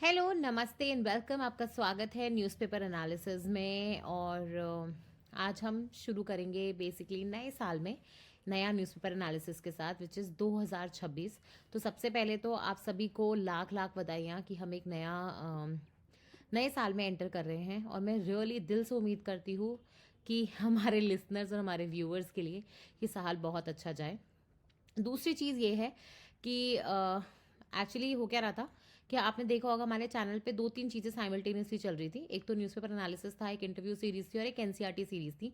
Hello, नमस्ते and welcome. आपका स्वागत है न्यूज़पेपर एनालिसिस में। और आज हम शुरू करेंगे बेसिकली नए साल में नया न्यूज़पेपर एनालिसिस के साथ विच इज़ 2026। तो सबसे पहले तो आप सभी को लाख लाख बधाइयाँ कि हम एक नए साल में एंटर कर रहे हैं। और मैं रियली दिल से उम्मीद करती हूँ कि हमारे लिसनर्स और हमारे व्यूअर्स के लिए ये साल बहुत अच्छा जाए। दूसरी चीज़ ये है कि एक्चुअली हो क्या रहा था कि आपने देखा होगा हमारे चैनल पे दो तीन चीज़ें साइमल्टेनियसली चल रही थी। एक तो न्यूज़पेपर एनालिसिस था, एक इंटरव्यू सीरीज थी और एक एनसीईआरटी सीरीज थी।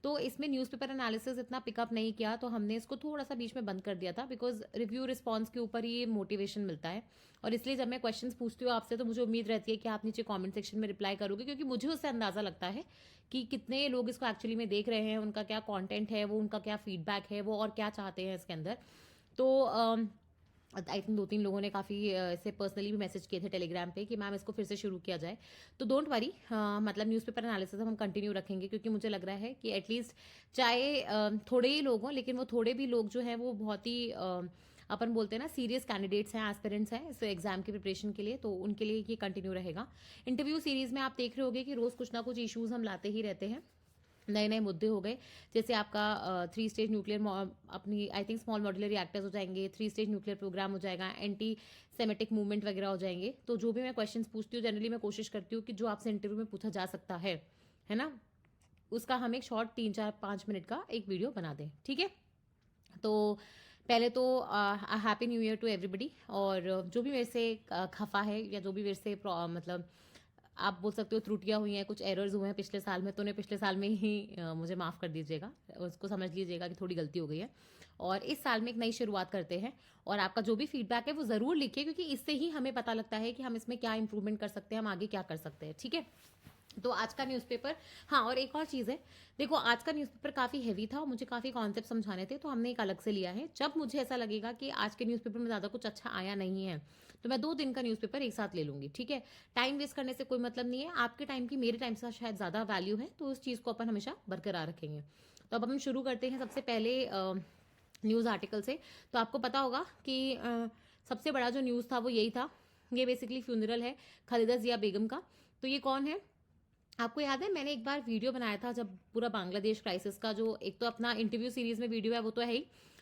तो इसमें न्यूज़पेपर एनालिसिस इतना पिकअप नहीं किया, तो हमने इसको थोड़ा सा बीच में बंद कर दिया था बिकॉज रिव्यू रिस्पॉन्स के ऊपर ही मोटिवेशन मिलता है। और इसलिए जब मैं क्वेश्चंस पूछती हूँ आपसे तो मुझे उम्मीद रहती है कि आप नीचे कमेंट सेक्शन में रिप्लाई करोगे, क्योंकि मुझे उससे अंदाज़ा लगता है कि कितने लोग इसको एक्चुअली में देख रहे हैं, उनका क्या कंटेंट है, वो उनका क्या फीडबैक है, वो और क्या चाहते हैं इसके अंदर। तो आई थिंक दो तीन लोगों ने काफ़ी ऐसे पर्सनली भी मैसेज किए थे टेलीग्राम पे कि मैम इसको फिर से शुरू किया जाए। तो डोंट वरी, मतलब न्यूज़पेपर एनालिसिस हम कंटिन्यू रखेंगे, क्योंकि मुझे लग रहा है कि एटलीस्ट चाहे थोड़े ही लोग हों, लेकिन वो थोड़े भी लोग जो हैं वो बहुत ही अपन बोलते हैं ना सीरियस कैंडिडेट्स हैं, एस्पिरेंट्स हैं इस एग्जाम की प्रिपरेशन के लिए, तो उनके लिए ये कंटिन्यू रहेगा। इंटरव्यू सीरीज में आप देख रहे होगे कि रोज़ कुछ ना कुछ इशूज़ हम लाते ही रहते हैं, नए नए मुद्दे हो गए। जैसे आपका 3 स्टेज न्यूक्लियर अपनी I think small modular reactors हो जाएंगे, 3 स्टेज न्यूक्लियर प्रोग्राम हो जाएगा, एंटी सेमेटिक मूवमेंट वगैरह हो जाएंगे। तो जो भी मैं क्वेश्चंस पूछती हूँ जनरली मैं कोशिश करती हूँ कि जो आपसे इंटरव्यू में पूछा जा सकता है ना, उसका हम एक शॉर्ट 3 4 5 मिनट का एक वीडियो बना दें, ठीक है। तो पहले तो happy new year to everybody. और जो भी मेरे से खफा है या जो भी मेरे से मतलब आप बोल सकते हो त्रुटियां हुई हैं, कुछ एरर्स हुए हैं पिछले साल में, तो उन्हें पिछले साल में ही मुझे माफ़ कर दीजिएगा, उसको समझ लीजिएगा कि थोड़ी गलती हो गई है। और इस साल में एक नई शुरुआत करते हैं। और आपका जो भी फीडबैक है वो ज़रूर लिखिए, क्योंकि इससे ही हमें पता लगता है कि हम इसमें क्या इंप्रूवमेंट कर सकते हैं, हम आगे क्या कर सकते हैं, ठीक है। तो आज का न्यूज़पेपर, हाँ और एक और चीज़ है, देखो आज का न्यूज़पेपर काफ़ी हैवी था और मुझे काफ़ी कॉन्सेप्ट समझाने थे, तो हमने एक अलग से लिया है। जब मुझे ऐसा लगेगा कि आज के न्यूज़पेपर में ज़्यादा कुछ अच्छा आया नहीं है, तो मैं 2 दिन का न्यूज़पेपर एक साथ ले लूंगी, ठीक है। टाइम वेस्ट करने से कोई मतलब नहीं है, आपके टाइम की मेरे टाइम से शायद ज़्यादा वैल्यू है, तो उस चीज़ को अपन हमेशा बरकरार रखेंगे। तो अब हम शुरू करते हैं सबसे पहले न्यूज़ आर्टिकल से। तो आपको पता होगा कि सबसे बड़ा जो न्यूज़ था वो यही था, ये बेसिकली फ्यूनरल है खालिदा जिया बेगम का। तो ये कौन है आपको याद है, मैंने एक बार वीडियो बनाया था जब पूरा बांग्लादेश क्राइसिस का, जो एक तो अपना इंटरव्यू सीरीज में वीडियो है वो तो है ही,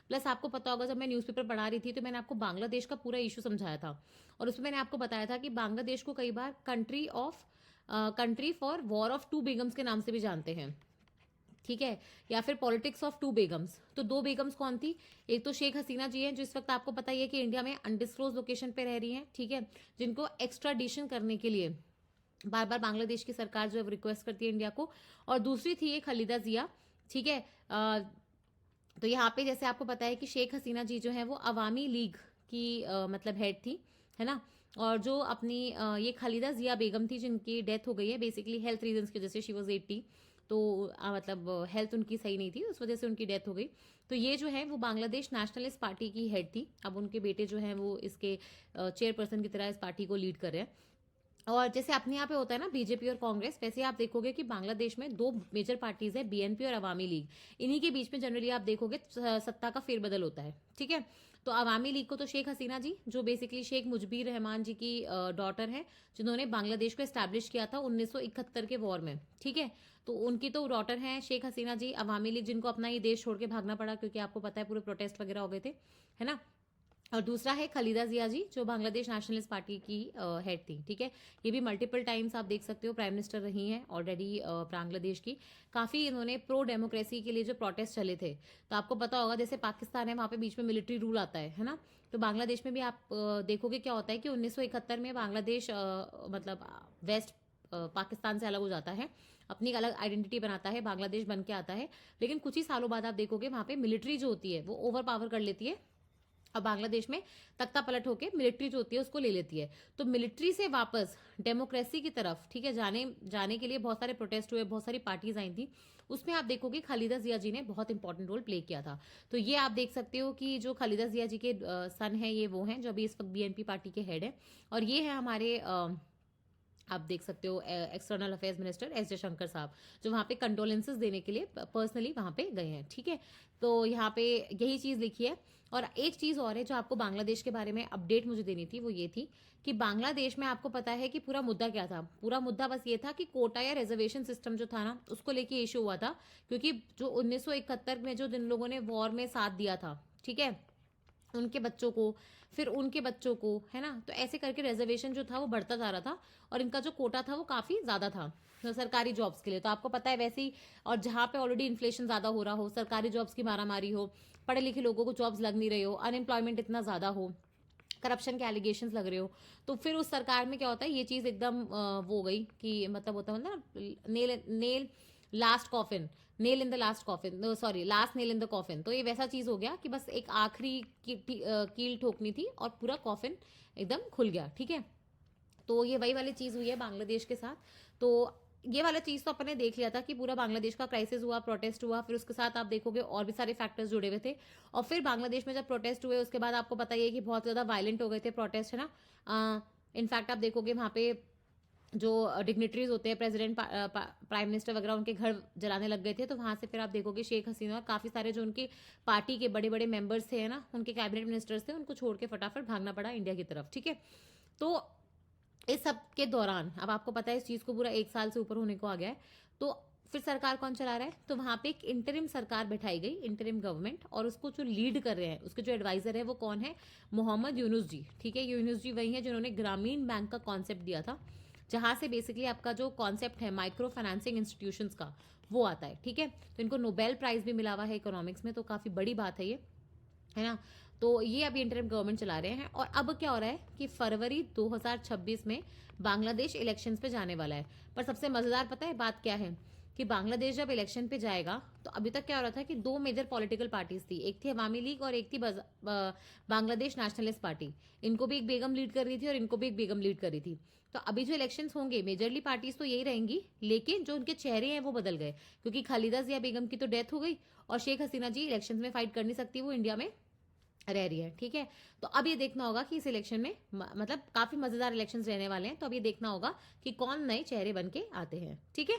प्लस आपको पता होगा जब मैं न्यूज़पेपर पढ़ा रही थी तो मैंने आपको बांग्लादेश का पूरा इशू समझाया था। और उसमें मैंने आपको बताया था कि बांग्लादेश को कई बार country for war of 2 begums के नाम से भी जानते हैं, ठीक है, या फिर पॉलिटिक्स ऑफ 2 बेगम्स। तो 2 बेगम्स कौन थी, एक तो शेख हसीना जी हैं जो इस वक्त आपको पता ही है कि इंडिया में अनडिस्क्लोज लोकेशन पे रह रही हैं, ठीक है, जिनको एक्स्ट्राडिशन करने के लिए बार बार बांग्लादेश की सरकार जो है रिक्वेस्ट करती है इंडिया को। और दूसरी थी ये खालिदा जिया, ठीक है। तो यहाँ पे जैसे आपको पता है कि शेख हसीना जी जो है वो अवामी लीग की मतलब हेड थी, है ना। और जो अपनी ये खालिदा जिया बेगम थी जिनकी डेथ हो गई है बेसिकली हेल्थ रीजंस की वजह से, शी वॉज 80। तो मतलब हेल्थ उनकी सही नहीं थी, उस वजह से उनकी डेथ हो गई। तो ये जो है वो बांग्लादेश नेशनलिस्ट पार्टी की हेड थी। अब उनके बेटे जो हैं वो इसके चेयरपर्सन की तरह इस पार्टी को लीड कर रहे हैं। और जैसे अपने यहाँ पे होता है ना बीजेपी और कांग्रेस, वैसे आप देखोगे कि बांग्लादेश में 2 मेजर पार्टीज है, बीएनपी और अवामी लीग। इन्हीं के बीच में जनरली आप देखोगे सत्ता का फेरबदल होता है, ठीक है। तो अवामी लीग को तो शेख हसीना जी, जो बेसिकली शेख मुजबिर रहमान जी की डॉटर है, जिन्होंने बांग्लादेश को एस्टैब्लिश किया था 1971 के वॉर में, ठीक है। तो उनकी तो डॉटर है शेख हसीना जी। अवामी लीग जिनको अपना ये देश छोड़ के भागना पड़ा, क्योंकि आपको पता है पूरे प्रोटेस्ट वगैरह हो गए थे, है ना। और दूसरा है खालिदा जिया जी जो बांग्लादेश नेशनलिस्ट पार्टी की हेड थी, ठीक है। ये भी मल्टीपल टाइम्स आप देख सकते हो प्राइम मिनिस्टर रही हैं ऑलरेडी बांग्लादेश की। काफ़ी इन्होंने प्रो डेमोक्रेसी के लिए जो प्रोटेस्ट चले थे, तो आपको पता होगा जैसे पाकिस्तान है वहाँ पे बीच में मिलिट्री रूल आता है ना। तो बांग्लादेश में भी आप देखोगे क्या होता है कि 1971 में बांग्लादेश मतलब वेस्ट पाकिस्तान से अलग हो जाता है, अपनी एक अलग आइडेंटिटी बनाता है, बांग्लादेश बन के आता है। लेकिन कुछ ही सालों बाद आप देखोगे वहाँ पे मिलिट्री जो होती है वो ओवर पावर कर लेती है और बांग्लादेश में तख्ता पलट होके मिलिट्री जो होती है उसको ले लेती है। तो मिलिट्री से वापस डेमोक्रेसी की तरफ, ठीक है, जाने जाने के लिए बहुत सारे प्रोटेस्ट हुए, बहुत सारी पार्टीज आई थी। उसमें आप देखोगे खालिदा जिया जी ने बहुत इंपॉर्टेंट रोल प्ले किया था। तो ये आप देख सकते हो कि जो खालिदा जिया जी के सन है ये वो हैं जो अभी इस वक्त बीएनपी पार्टी के हेड है। और ये है हमारे आप देख सकते हो external affairs minister S Jaishankar साहब, जो वहाँ पे कंडोलेंसेस देने के लिए पर्सनली वहाँ पे गए हैं। ठीक है, तो यहाँ पे यही चीज़ लिखी है। और एक चीज़ और है जो आपको बांग्लादेश के बारे में अपडेट मुझे देनी थी, वो ये थी कि बांग्लादेश में आपको पता है कि पूरा मुद्दा क्या था। पूरा मुद्दा बस ये था कि कोटा या रिजर्वेशन सिस्टम जो था ना, उसको लेके इशू हुआ था, क्योंकि जो 1971 में जो जिन लोगों ने वॉर में साथ दिया था, ठीक है, उनके बच्चों को, फिर उनके बच्चों को, है ना, तो ऐसे करके रिजर्वेशन जो था वो बढ़ता जा रहा था, और इनका जो कोटा था वो काफ़ी ज़्यादा था तो सरकारी जॉब्स के लिए। तो आपको पता है वैसे ही, और जहाँ पे ऑलरेडी इन्फ्लेशन ज़्यादा हो रहा हो, सरकारी जॉब्स की मारामारी हो, पढ़े लिखे लोगों को जॉब्स लग नहीं रहे हो, अनएम्प्लॉयमेंट इतना ज़्यादा हो, करप्शन के एलिगेशंस लग रहे हो, तो फिर उस सरकार में क्या होता है, ये चीज़ एकदम वो हो गई कि मतलब होता है ना, nail nail last coffin, nail in the last coffin, sorry last nail in the coffin. तो ये वैसा चीज़ हो गया कि बस एक आखिरी कील ठोकनी थी और पूरा कॉफिन एकदम खुल गया। ठीक है, तो ये वही वाली चीज़ हुई है बांग्लादेश के साथ। तो ये वाला चीज़ तो अपने देख लिया था कि पूरा बांग्लादेश का क्राइसिस हुआ, प्रोटेस्ट हुआ, फिर उसके साथ आप देखोगे और भी सारे फैक्टर्स जुड़े हुए थे। और फिर बांग्लादेश में जब प्रोटेस्ट हुए उसके बाद आपको पता ही है कि बहुत ज़्यादा वायलेंट हो गए थे प्रोटेस्ट, है ना। इनफैक्ट आप देखोगे वहाँ पे जो डिग्नेटरीज होते हैं, प्रेसिडेंट, प्राइम मिनिस्टर वगैरह, उनके घर जलाने लग गए थे। तो वहाँ से फिर आप देखोगे शेख हसीना और काफ़ी सारे जो उनकी पार्टी के बड़े बड़े मेंबर्स थे ना, उनके कैबिनेट मिनिस्टर्स थे, उनको छोड़ के फटाफट भागना पड़ा इंडिया की तरफ। ठीक है, तो इस सब के दौरान अब आपको पता है इस चीज़ को पूरा 1 साल से ऊपर होने को आ गया है। तो फिर सरकार कौन चला रहा है, तो वहाँ पे एक इंटरिम सरकार बैठाई गई, इंटरिम गवर्नमेंट, और उसको जो लीड कर रहे हैं, उसके जो एडवाइजर है वो कौन है, मोहम्मद यूनुस जी। ठीक है, यूनुस जी वही है जिन्होंने ग्रामीण बैंक का कॉन्सेप्ट दिया था, जहाँ से बेसिकली आपका जो कॉन्सेप्ट है माइक्रो फाइनेंसिंग इंस्टीट्यूशंस का, वो आता है। ठीक है, तो इनको नोबेल प्राइज भी मिला हुआ है इकोनॉमिक्स में, तो काफ़ी बड़ी बात है ये, है ना। तो ये अभी इंटरिम गवर्नमेंट चला रहे हैं। और अब क्या हो रहा है कि फरवरी 2026 में बांग्लादेश इलेक्शंस पे जाने वाला है। पर सबसे मजेदार पता है बात क्या है, कि बांग्लादेश जब इलेक्शन पे जाएगा, तो अभी तक क्या हो रहा था कि 2 मेजर पॉलिटिकल पार्टीज थी, एक थी अवामी लीग और एक थी बांग्लादेश नेशनलिस्ट पार्टी। इनको भी एक बेगम लीड कर रही थी और इनको भी एक बेगम लीड कर रही थी। तो अभी जो इलेक्शंस होंगे मेजरली पार्टीज तो यही रहेंगी, लेकिन जो उनके चेहरे हैं वो बदल गए, क्योंकि खालिदा जिया बेगम की तो डेथ हो गई, और शेख हसीना जी इलेक्शंस में फाइट कर नहीं सकती, वो इंडिया में रह रही है। ठीक है, तो अब ये देखना होगा कि इस इलेक्शन में मतलब काफी मजेदार इलेक्शंस रहने वाले हैं, तो अब ये देखना होगा कि कौन नए चेहरे बन के आते हैं। ठीक है,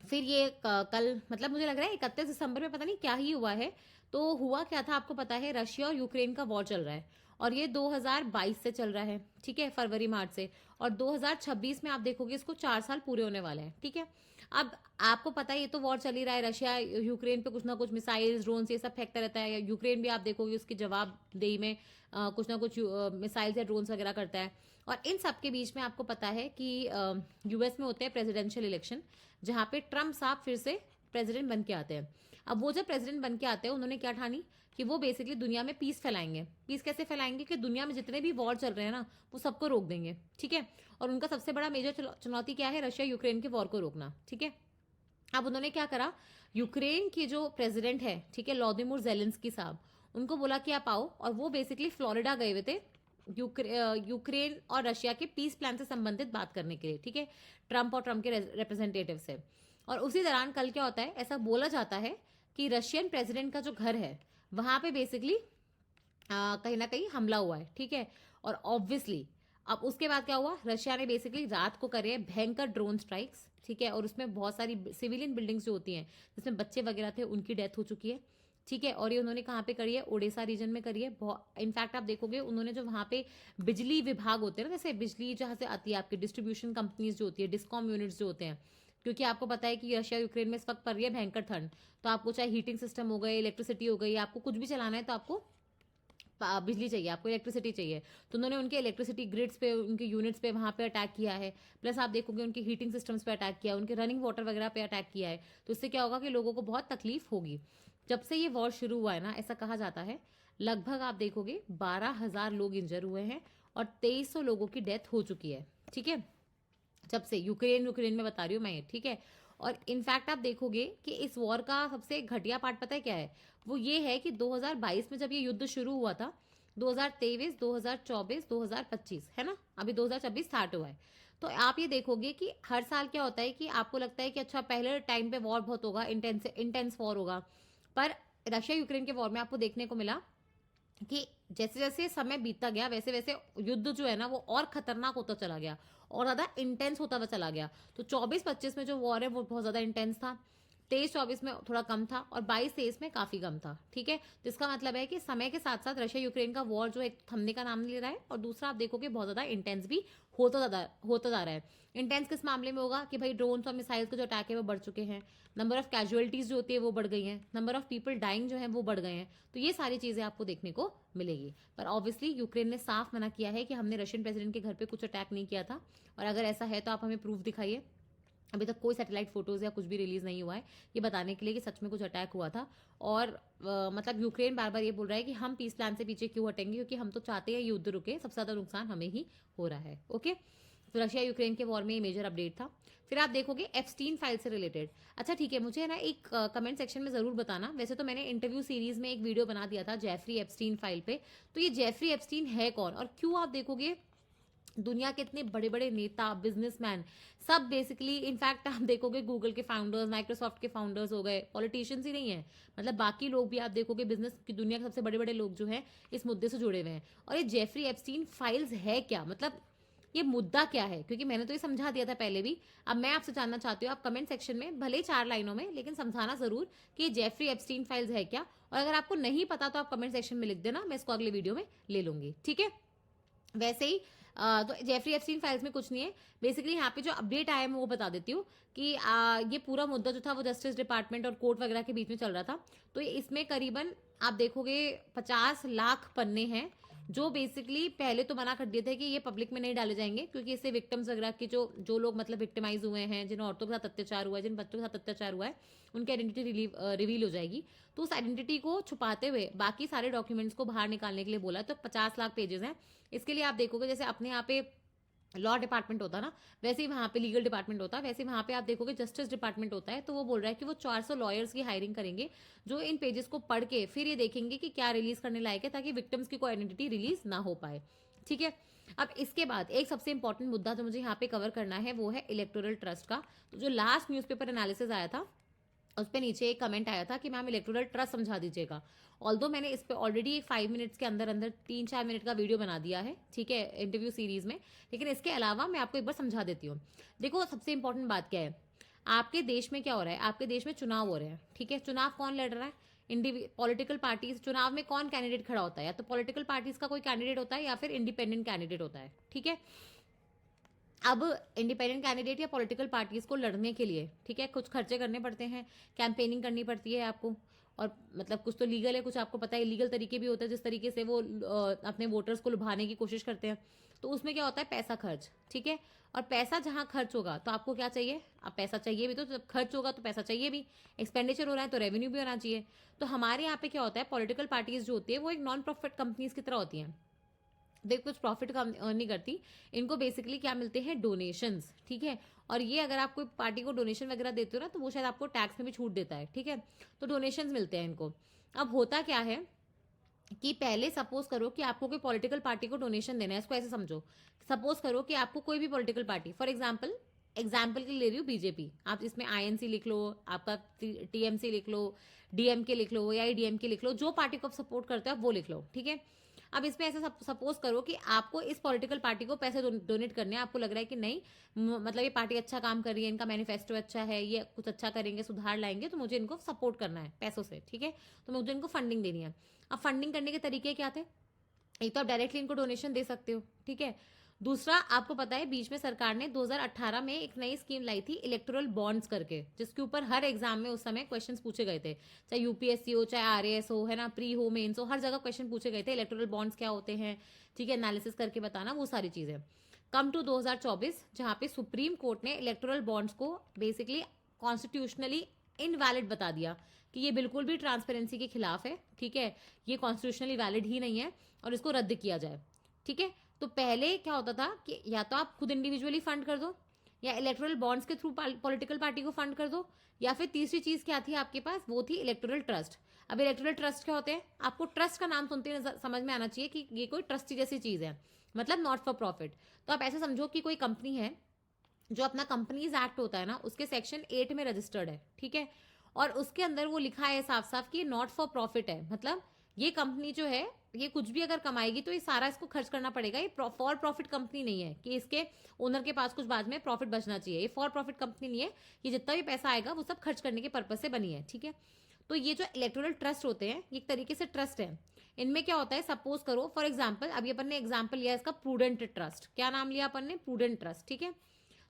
फिर ये कल मतलब मुझे लग रहा है 31 दिसंबर में पता नहीं क्या ही हुआ है। तो हुआ क्या था आपको पता है, रशिया और यूक्रेन का वॉर चल रहा है, और ये 2022 से चल रहा है। ठीक है, फरवरी मार्च से, और 2026 में आप देखोगे इसको 4 साल पूरे होने वाले हैं। ठीक है, अब आपको पता है ये तो वॉर चल ही रहा है, रशिया यूक्रेन पे कुछ ना कुछ मिसाइल्स, ड्रोन्स, ये सब फेंकता रहता है। यूक्रेन भी आप देखोगे उसकी जवाबदेही में कुछ ना कुछ मिसाइल्स या ड्रोन्स वगैरह करता है। और इन सब के बीच में आपको पता है कि यूएस में होते हैं प्रेसिडेंशियल इलेक्शन, जहाँ पे ट्रम्प साहब फिर से प्रेसिडेंट बन के आते हैं। अब वो जब प्रेसिडेंट बन के आते हैं, उन्होंने क्या ठानी कि वो बेसिकली दुनिया में पीस फैलाएंगे। पीस कैसे फैलाएंगे कि दुनिया में जितने भी वॉर चल रहे हैं ना, वो सबको रोक देंगे। ठीक है, और उनका सबसे बड़ा मेजर चुनौती क्या है, रशिया यूक्रेन के वॉर को रोकना। ठीक है, अब उन्होंने क्या करा, यूक्रेन के जो प्रेसिडेंट है, ठीक है, व्लादिमीर जेलेंस्की साहब, उनको बोला कि आप आओ, और वो बेसिकली फ्लोरिडा गए हुए थे यूक्रेन और रशिया के पीस प्लान से संबंधित बात करने के लिए। ठीक है, ट्रम्प और ट्रम्प के रिप्रेजेंटेटिव से। और उसी दौरान कल क्या होता है, ऐसा बोला जाता है कि रशियन प्रेसिडेंट का जो घर है वहां पे बेसिकली कहीं ना कहीं हमला हुआ है। ठीक है, और ऑब्वियसली अब उसके बाद क्या हुआ, रशिया ने बेसिकली रात को करे भयंकर ड्रोन स्ट्राइक्स। ठीक है, और उसमें बहुत सारी सिविलियन बिल्डिंग्स जो होती हैं जिसमें बच्चे वगैरह थे, उनकी डेथ हो चुकी है। ठीक है, और ये उन्होंने कहाँ पे करी है, ओडिशा रीजन में करी है। इनफैक्ट आप देखोगे उन्होंने जो वहाँ पे बिजली विभाग होते हैं ना, जैसे बिजली जहाँ से आती है आपकी डिस्ट्रीब्यूशन कंपनीज जो होती है, डिस्कॉम यूनिट्स जो होते हैं, क्योंकि आपको पता है कि रशिया यूक्रेन में इस वक्त पड़ रही है भयंकर ठंड, तो आपको चाहे हीटिंग सिस्टम हो गए, इलेक्ट्रिसिटी हो गई, आपको कुछ भी चलाना है तो आपको बिजली चाहिए, आपको इलेक्ट्रिसिटी चाहिए। तो उन्होंने उनके इलेक्ट्रिसिटी ग्रिड्स पे, उनके यूनिट्स पे वहाँ पे अटैक किया है। प्लस आप देखोगे उनके हीटिंग सिस्टम्स पे अटैक किया, उनके रनिंग वाटर वगैरह पे अटैक किया है। तो इससे क्या होगा कि लोगों को बहुत तकलीफ होगी। जब से ये वॉर शुरू हुआ है ना, ऐसा कहा जाता है लगभग आप देखोगे 12,000 लोग इंजर हुए हैं और 2300 लोगों की डेथ हो चुकी है। ठीक है, जब से यूक्रेन यूक्रेन में बता रही हूँ मैं ये। ठीक है, और इनफैक्ट आप देखोगे कि इस वॉर का सबसे घटिया पार्ट पता है क्या है, वो ये है कि 2022 में जब ये युद्ध शुरू हुआ था, 2023, 2024, 2025, है ना, अभी 2026 स्टार्ट हुआ है। तो आप ये देखोगे कि हर साल क्या होता है कि आपको लगता है कि अच्छा पहले टाइम पे वॉर बहुत होगा, इंटेंस इंटेंस वॉर होगा, पर रशिया यूक्रेन के वॉर में आपको देखने को मिला कि जैसे जैसे समय बीतता गया वैसे वैसे युद्ध जो है ना वो और खतरनाक होता चला गया और ज़्यादा इंटेंस होता हुआ चला गया। तो 24-25 में जो वॉर है वो बहुत ज़्यादा इंटेंस था, 23-24 में थोड़ा कम था और 22-23 में काफ़ी कम था। ठीक है, जिसका मतलब है कि समय के साथ साथ रशिया यूक्रेन का वॉर जो एक थमने का नाम ले रहा है और दूसरा आप देखोगे बहुत ज़्यादा इंटेंस भी होता जा रहा है। इंटेंस किस मामले में होगा कि भाई ड्रोन्स और मिसाइल्स के जो अटैक है वो बढ़ चुके हैं, नंबर ऑफ कैजुअलिटीज़ जो होती है वो बढ़ गई हैं, नंबर ऑफ पीपल डाइंग जो है वो बढ़ गए हैं। तो ये सारी चीज़ें आपको देखने को मिलेगी। पर ऑब्वियसली यूक्रेन ने साफ मना किया है कि हमने रशियन प्रेसिडेंट के घर पे कुछ अटैक नहीं किया था, और अगर ऐसा है तो आप हमें प्रूफ दिखाइए। अभी तक कोई सैटेलाइट फोटोज या कुछ भी रिलीज नहीं हुआ है ये बताने के लिए कि सच में कुछ अटैक हुआ था। और मतलब यूक्रेन बार बार ये बोल रहा है कि हम पीस प्लान से पीछे क्यों हटेंगे, क्योंकि हम तो चाहते हैं युद्ध रुके, सबसे ज़्यादा नुकसान हमें ही हो रहा है। ओके, तो रशिया यूक्रेन के वॉर में ये मेजर अपडेट था। फिर आप देखोगे एप्स्टीन फाइल से रिलेटेड। अच्छा ठीक है, मुझे ना एक कमेंट सेक्शन में ज़रूर बताना। वैसे तो मैंने इंटरव्यू सीरीज में एक वीडियो बना दिया था जेफरी एप्स्टीन फाइल पे, तो ये जेफरी एप्स्टीन है कौन और क्यों आप देखोगे दुनिया के इतने बड़े बड़े नेता बिजनेसमैन सब बेसिकली, इनफैक्ट आप देखोगे गूगल के फाउंडर्स, माइक्रोसॉफ्ट के फाउंडर्स हो गए, पॉलिटिशियंस ही नहीं है, मतलब बाकी लोग भी आप देखोगे बिजनेस की दुनिया के सबसे बड़े बड़े लोग जो हैं इस मुद्दे से जुड़े हुए हैं। और ये जेफरी एप्स्टीन फाइल्स है क्या, मतलब ये मुद्दा क्या है, क्योंकि मैंने तो ये समझा दिया था पहले भी। अब मैं आपसे जानना चाहती हूँ, आप कमेंट सेक्शन में भले 4 लाइनों में लेकिन समझाना जरूर कि ये जेफरी एप्स्टीन फाइल्स है क्या। और अगर आपको नहीं पता तो आप कमेंट सेक्शन में लिख देना, मैं इसको अगले वीडियो में ले लूंगी। ठीक है, वैसे ही तो जेफरी एप्स्टीन फाइल्स में कुछ नहीं है। बेसिकली यहाँ पे जो अपडेट आया है मैं वो बता देती हूँ कि ये पूरा मुद्दा जो था वो जस्टिस डिपार्टमेंट और कोर्ट वगैरह के बीच में चल रहा था। तो इसमें करीबन आप देखोगे 50 लाख पन्ने हैं जो बेसिकली पहले तो मना कर दिए थे कि ये पब्लिक में नहीं डाले जाएंगे, क्योंकि इससे विक्टिम्स वगैरह की जो लोग मतलब विक्टिमाइज हुए हैं, जिन औरतों के साथ अत्याचार हुआ है, जिन बच्चों के साथ अत्याचार हुआ है, उनकी आइडेंटिटी रिवील हो जाएगी। तो उस आइडेंटिटी को छुपाते हुए बाकी सारे डॉक्यूमेंट्स को बाहर निकालने के लिए बोला। तो 50 लाख पेजेस हैं। इसके लिए आप देखोगे जैसे अपने यहाँ पे लॉ डिपार्टमेंट होता ना, वैसे ही वहाँ पे लीगल डिपार्टमेंट होता है, वैसे ही वहाँ पे आप देखोगे जस्टिस डिपार्टमेंट होता है। तो वो बोल रहा है कि वो 400 लॉयर्स की हायरिंग करेंगे जो इन पेजेस को पढ़ के फिर ये देखेंगे कि क्या रिलीज करने लायक है, ताकि विक्टिम्स की कोई आइडेंटिटी रिलीज ना हो पाए। ठीक है, अब इसके बाद एक सबसे इंपॉर्टेंट मुद्दा जो मुझे यहाँ पे कवर करना है वो है इलेक्टोरल ट्रस्ट का। तो जो लास्ट न्यूज़पेपर एनालिसिस आया था उस पर नीचे एक कमेंट आया था कि मैम इलेक्टोरल ट्रस्ट समझा दीजिएगा। ऑल्दो मैंने इस पर ऑलरेडी एक 5 मिनट्स के अंदर अंदर 3-4 मिनट का वीडियो बना दिया है, ठीक है, इंटरव्यू सीरीज में, लेकिन इसके अलावा मैं आपको एक बार समझा देती हूँ। देखो सबसे इंपॉर्टेंट बात क्या है, आपके देश में क्या हो रहा है, आपके देश में चुनाव हो रहे हैं। ठीक है, चुनाव कौन लड़ रहा है, पॉलिटिकल पार्टीज। चुनाव में कौन कैंडिडेट खड़ा होता है, या तो पॉलिटिकल पार्टीज का कोई कैंडिडेट होता है या फिर इंडिपेंडेंट कैंडिडेट होता है। ठीक है, अब इंडिपेंडेंट कैंडिडेट या पॉलिटिकल पार्टीज को लड़ने के लिए, ठीक है, कुछ खर्चे करने पड़ते हैं, कैंपेनिंग करनी पड़ती है आपको, और मतलब कुछ तो लीगल है, कुछ आपको पता है इलीगल तरीके भी होते हैं जिस तरीके से वो अपने वोटर्स को लुभाने की कोशिश करते हैं। तो उसमें क्या होता है, पैसा खर्च। ठीक है, और पैसा जहां खर्च होगा तो आपको क्या चाहिए, अब पैसा चाहिए भी, तो जब खर्च होगा तो पैसा चाहिए भी, एक्सपेंडिचर हो रहा है तो रेवेन्यू भी होना चाहिए। तो हमारे यहाँ पे क्या होता है, पॉलिटिकल पार्टीज जो होती है वो एक नॉन प्रॉफिट कंपनीज की तरह होती हैं, देख कुछ प्रॉफिट का अर्न नहीं करती। इनको बेसिकली क्या मिलते हैं, डोनेशंस। ठीक है, और ये अगर आप कोई पार्टी को डोनेशन वगैरह देते हो ना तो वो शायद आपको टैक्स में भी छूट देता है। ठीक है, तो डोनेशंस मिलते हैं इनको। अब होता क्या है कि पहले सपोज करो कि आपको कोई पॉलिटिकल पार्टी को डोनेशन देना है, इसको ऐसे समझो, सपोज करो कि आपको कोई भी पॉलिटिकल पार्टी, फॉर एग्जाम्पल के लिए ले रही हूँ बीजेपी, आप इसमें आईएनसी लिख लो, आपका टीएमसी लिख लो, डीएमके लिख लो, या डीएमके लिख लो, जो पार्टी को आप सपोर्ट करते हो आप वो लिख लो। ठीक है, अब इसमें ऐसे सपोज करो कि आपको इस पॉलिटिकल पार्टी को पैसे डोनेट करने हैं, आपको लग रहा है कि नहीं मतलब ये पार्टी अच्छा काम कर रही है, इनका मैनिफेस्टो अच्छा है, ये कुछ अच्छा करेंगे, सुधार लाएंगे, तो मुझे इनको सपोर्ट करना है पैसों से। ठीक है, तो मुझे इनको फंडिंग देनी है। अब फंडिंग करने के तरीके क्या थे, एक तो आप डायरेक्टली इनको डोनेशन दे सकते हो। ठीक है, दूसरा आपको पता है बीच में सरकार ने 2018 में एक नई स्कीम लाई थी इलेक्टोरल बॉन्ड्स करके, जिसके ऊपर हर एग्जाम में उस समय क्वेश्चंस पूछे गए थे, चाहे यूपीएससी हो, चाहे आरएएस हो, है ना, प्री हो, मेंस हो, हर जगह क्वेश्चन पूछे गए थे इलेक्टोरल बॉन्ड्स क्या होते हैं। ठीक है, एनालिसिस करके बताना, वो सारी चीजें। कम टू 2024 जहां पे सुप्रीम कोर्ट ने इलेक्टोरल बॉन्ड्स को बेसिकली कॉन्स्टिट्यूशनली इनवैलिड बता दिया कि ये बिल्कुल भी ट्रांसपेरेंसी के खिलाफ है। ठीक है, ये कॉन्स्टिट्यूशनली वैलिड ही नहीं है और इसको रद्द किया जाए। ठीक है, तो पहले क्या होता था कि या तो आप खुद इंडिविजुअली फंड कर दो, या इलेक्टोरल बॉन्ड्स के थ्रू पॉलिटिकल पार्टी को फंड कर दो, या फिर तीसरी चीज क्या थी आपके पास, वो थी इलेक्टोरल ट्रस्ट। अब इलेक्टोरल ट्रस्ट क्या होते हैं, आपको ट्रस्ट का नाम सुनते ही समझ में आना चाहिए कि ये कोई ट्रस्टी जैसी चीज है, मतलब नॉट फॉर प्रॉफिट। तो आप ऐसे समझो कि कोई कंपनी है जो अपना कंपनीज एक्ट होता है ना उसके सेक्शन 8 में रजिस्टर्ड है। ठीक है, और उसके अंदर वो लिखा है साफ साफ कि नॉट फॉर प्रॉफिट है, मतलब ये कंपनी जो है ये कुछ भी अगर कमाएगी तो ये सारा इसको खर्च करना पड़ेगा। ये फॉर प्रॉफिट कंपनी नहीं है कि इसके ओनर के पास कुछ बाद में प्रॉफिट बचना चाहिए। ये फॉर प्रॉफिट कंपनी नहीं है, ये जितना भी पैसा आएगा वो सब खर्च करने के पर्पज से बनी है, ठीक है। तो ये जो इलेक्टोरल ट्रस्ट होते हैं ये एक तरीके से ट्रस्ट है। इनमें क्या होता है, सपोज करो फॉर एग्जाम्पल, अभी अपन ने एग्जाम्पल लिया इसका प्रूडेंट ट्रस्ट। क्या नाम लिया अपन ने? प्रूडेंट ट्रस्ट, ठीक है।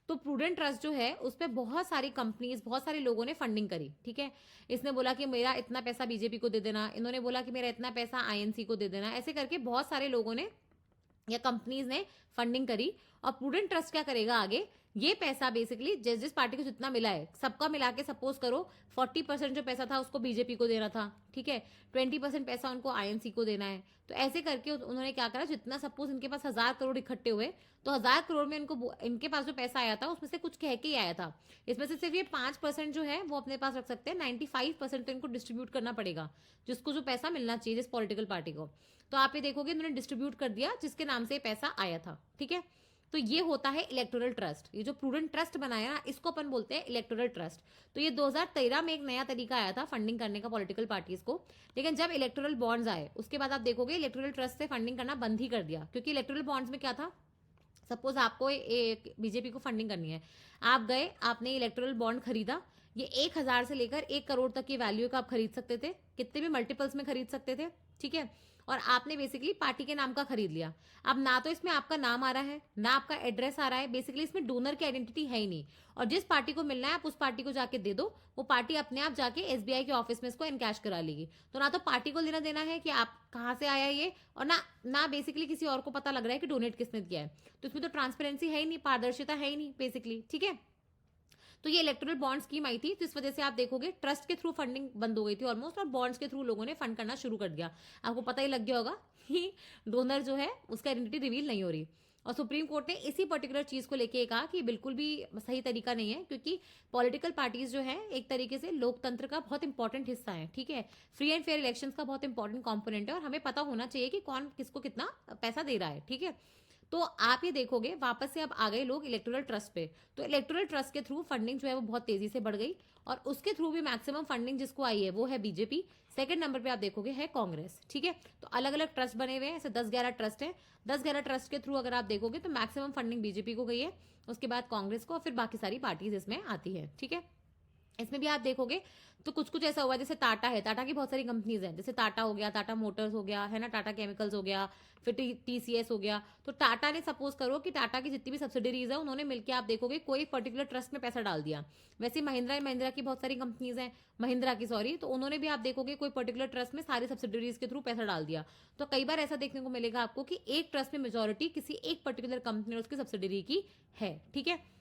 तो प्रूडेंट ट्रस्ट जो है उस पर बहुत सारी कंपनीज, बहुत सारे लोगों ने फंडिंग करी, ठीक है। इसने बोला कि मेरा इतना पैसा बीजेपी को दे देना, इन्होंने बोला कि मेरा इतना पैसा आईएनसी को दे देना, ऐसे करके बहुत सारे लोगों ने या कंपनीज ने फंडिंग करी। और प्रूडेंट ट्रस्ट क्या करेगा आगे, ये पैसा बेसिकली जिस जिस पार्टी को जितना मिला है सबका मिला के, सपोज करो 40% जो पैसा था उसको बीजेपी को देना था, ठीक है, 20% पैसा उनको आईएनसी को देना है। तो ऐसे करके उन्होंने क्या करा, जितना सपोज इनके पास 1000 करोड़ इकट्ठे हुए, तो 1000 करोड़ में इनके पास जो पैसा आया था उसमें से कुछ कह के ही आया था। इसमें से सिर्फ ये 5% जो है वो अपने पास रख सकते हैं, 95% तो इनको डिस्ट्रीब्यूट करना पड़ेगा जिसको जो पैसा मिलना चाहिए जिस पॉलिटिकल पार्टी को। तो आप ये देखोगे इन्होंने डिस्ट्रीब्यूट कर दिया जिसके नाम से पैसा आया था, ठीक है। तो ये होता है इलेक्टोरल ट्रस्ट। ये जो प्रूडेंट ट्रस्ट बनाया ना इसको अपन बोलते हैं इलेक्टोरल ट्रस्ट। तो ये 2013 में एक नया तरीका आया था फंडिंग करने का पॉलिटिकल पार्टीज को। लेकिन जब इलेक्टोरल बॉन्ड्स आए उसके बाद आप देखोगे इलेक्टोरल ट्रस्ट से फंडिंग करना बंद ही कर दिया, क्योंकि इलेक्टोरल बॉन्ड्स में क्या था, सपोज आपको बीजेपी को फंडिंग करनी है, आप गए, आपने इलेक्टोरल बॉन्ड खरीदा, ये 1000 से लेकर 1 करोड़ तक की वैल्यू का आप खरीद सकते थे, कितने भी मल्टीपल्स में खरीद सकते थे, ठीक है। और आपने बेसिकली पार्टी के नाम का खरीद लिया। अब ना तो इसमें आपका नाम आ रहा है ना आपका एड्रेस आ रहा है, बेसिकली इसमें डोनर की आइडेंटिटी है ही नहीं। और जिस पार्टी को मिलना है आप उस पार्टी को जाके दे दो, वो पार्टी अपने आप जाके एसबीआई के ऑफिस में इसको एनकैश करा लेगी। तो ना तो पार्टी को लेना देना है कि आप कहाँ से आया ये, और ना ना बेसिकली किसी और को पता लग रहा है कि डोनेट किसने किया है। तो इसमें तो ट्रांसपेरेंसी है ही नहीं, पारदर्शिता है ही नहीं बेसिकली, ठीक है। तो ये इलेक्टोरल बॉन्ड स्कीम आई थी, तो इस वजह से आप देखोगे ट्रस्ट के थ्रू फंडिंग बंद हो गई थी ऑलमोस्ट, और बॉन्ड्स के थ्रू लोगों ने फंड करना शुरू कर दिया। आपको पता ही लग गया होगा कि डोनर जो है उसका आइडेंटिटी रिवील नहीं हो रही। और सुप्रीम कोर्ट ने इसी पर्टिकुलर चीज को लेके कहा कि बिल्कुल भी सही तरीका नहीं है, क्योंकि पॉलिटिकल पार्टीज जो है एक तरीके से लोकतंत्र का बहुत इंपॉर्टेंट हिस्सा है, ठीक है। फ्री एंड फेयर इलेक्शंस का बहुत इंपॉर्टेंट कंपोनेंट है और हमें पता होना चाहिए कि कौन किसको कितना पैसा दे रहा है, ठीक है। तो आप ये देखोगे वापस से अब आ गए लोग इलेक्टोरल ट्रस्ट पे। तो इलेक्टोरल ट्रस्ट के थ्रू फंडिंग जो है वो बहुत तेजी से बढ़ गई, और उसके थ्रू भी मैक्सिमम फंडिंग जिसको आई है वो है बीजेपी। सेकंड नंबर पे आप देखोगे है कांग्रेस, ठीक है। तो अलग अलग ट्रस्ट बने हुए हैं, ऐसे 10-11 ट्रस्ट हैं। 10-11 ट्रस्ट के थ्रू अगर आप देखोगे तो मैक्सिमम फंडिंग बीजेपी को गई है, उसके बाद कांग्रेस को, और फिर बाकी सारी पार्टीज इसमें आती है, ठीक है। इसमें भी आप देखोगे तो कुछ कुछ ऐसा हुआ, जैसे टाटा है, टाटा की बहुत सारी कंपनीज हैं, जैसे टाटा हो गया, टाटा मोटर्स हो गया, है ना, टाटा केमिकल्स हो गया, फिर टीसीएस हो गया। तो टाटा ने सपोज करो कि टाटा की जितनी भी सब्सिडरीज है उन्होंने मिलकर आप देखोगे कोई पर्टिकुलर ट्रस्ट में पैसा डाल दिया। वैसे महिंद्रा एंड महिंद्रा की बहुत सारी कंपनीज हैं, महिंद्रा की सॉरी, तो उन्होंने भी आप देखोगे कोई पर्टिकुलर ट्रस्ट में सारी सब्सिडरीज के थ्रू पैसा डाल दिया। तो कई बार ऐसा देखने को मिलेगा आपको कि एक ट्रस्ट में मेजोरिटी किसी एक पर्टिकुलर कंपनी और उसकी सब्सिडरी की है, ठीक है।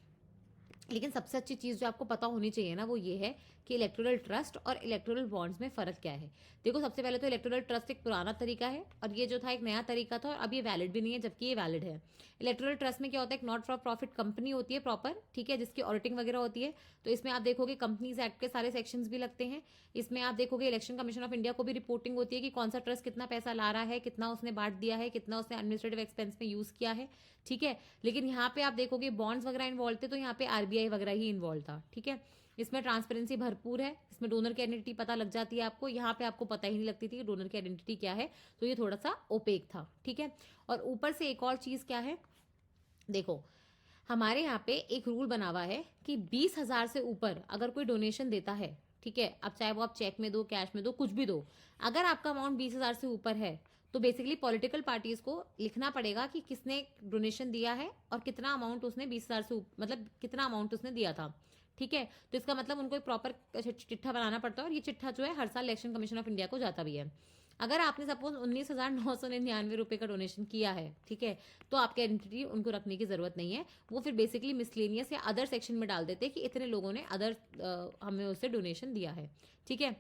लेकिन सबसे अच्छी चीज जो आपको पता होनी चाहिए ना वो ये है कि इलेक्टोरल ट्रस्ट और इलेक्टोरल बॉन्ड्स में फर्क क्या है। देखो सबसे पहले तो इलेक्टोरल ट्रस्ट एक पुराना तरीका है और ये जो था एक नया तरीका था, और अब ये वैलिड भी नहीं है जबकि ये वैलिड है। इलेक्टोरल ट्रस्ट में क्या होता है, एक नॉट फॉर प्रॉफिट कंपनी होती है प्रॉपर, ठीक है, जिसकी ऑडिटिंग वगैरह होती है। तो इसमें आप देखोगे कंपनीज एक्ट के सारे सेक्शंस भी लगते हैं। इसमें आप देखोगे इलेक्शन कमीशन ऑफ इंडिया को भी रिपोर्टिंग होती है कि कौन सा ट्रस्ट कितना पैसा ला रहा है, कितना उसने बांट दिया है, कितना उसने एडमिनिस्ट्रेटिव एक्सपेंस में यूज किया है, ठीक है। लेकिन यहाँ पे आप देखोगे बॉन्ड्स वगैरह इन्वॉल्व थे तो यहाँ पे आरबीआई वगैरह ही इन्वॉल्व था, ठीक है। इसमें ट्रांसपेरेंसी भरपूर है, इसमें डोनर की आइडेंटिटी पता लग जाती है आपको। यहाँ पे आपको पता ही नहीं लगती थी कि डोनर की आइडेंटिटी क्या है, तो ये थोड़ा सा ओपेक था, ठीक है। और ऊपर से एक और चीज क्या है, देखो हमारे यहाँ पे एक रूल बना हुआ है कि 20,000 से ऊपर अगर कोई डोनेशन देता है, ठीक है, अब चाहे वो आप चेक में दो, कैश में दो, कुछ भी दो, अगर आपका अमाउंट 20,000 से ऊपर है तो बेसिकली पॉलिटिकल पार्टीज को लिखना पड़ेगा कि किसने डोनेशन दिया है और कितना अमाउंट उसने 20,000 से मतलब कितना अमाउंट उसने दिया था, ठीक है। तो इसका मतलब उनको एक प्रॉपर चिट्ठा बनाना पड़ता है, और ये चिट्ठा जो है हर साल इलेक्शन कमीशन ऑफ इंडिया को जाता भी है। अगर आपने सपोज 19,999 रुपए का डोनेशन किया है, ठीक है, तो आपकी आइडेंटिटी उनको रखने की जरूरत नहीं है। वो फिर बेसिकली मिसलेनियस या अदर सेक्शन में डाल देते हैं कि इतने लोगों ने अदर हमें उससे डोनेशन दिया है, ठीक है।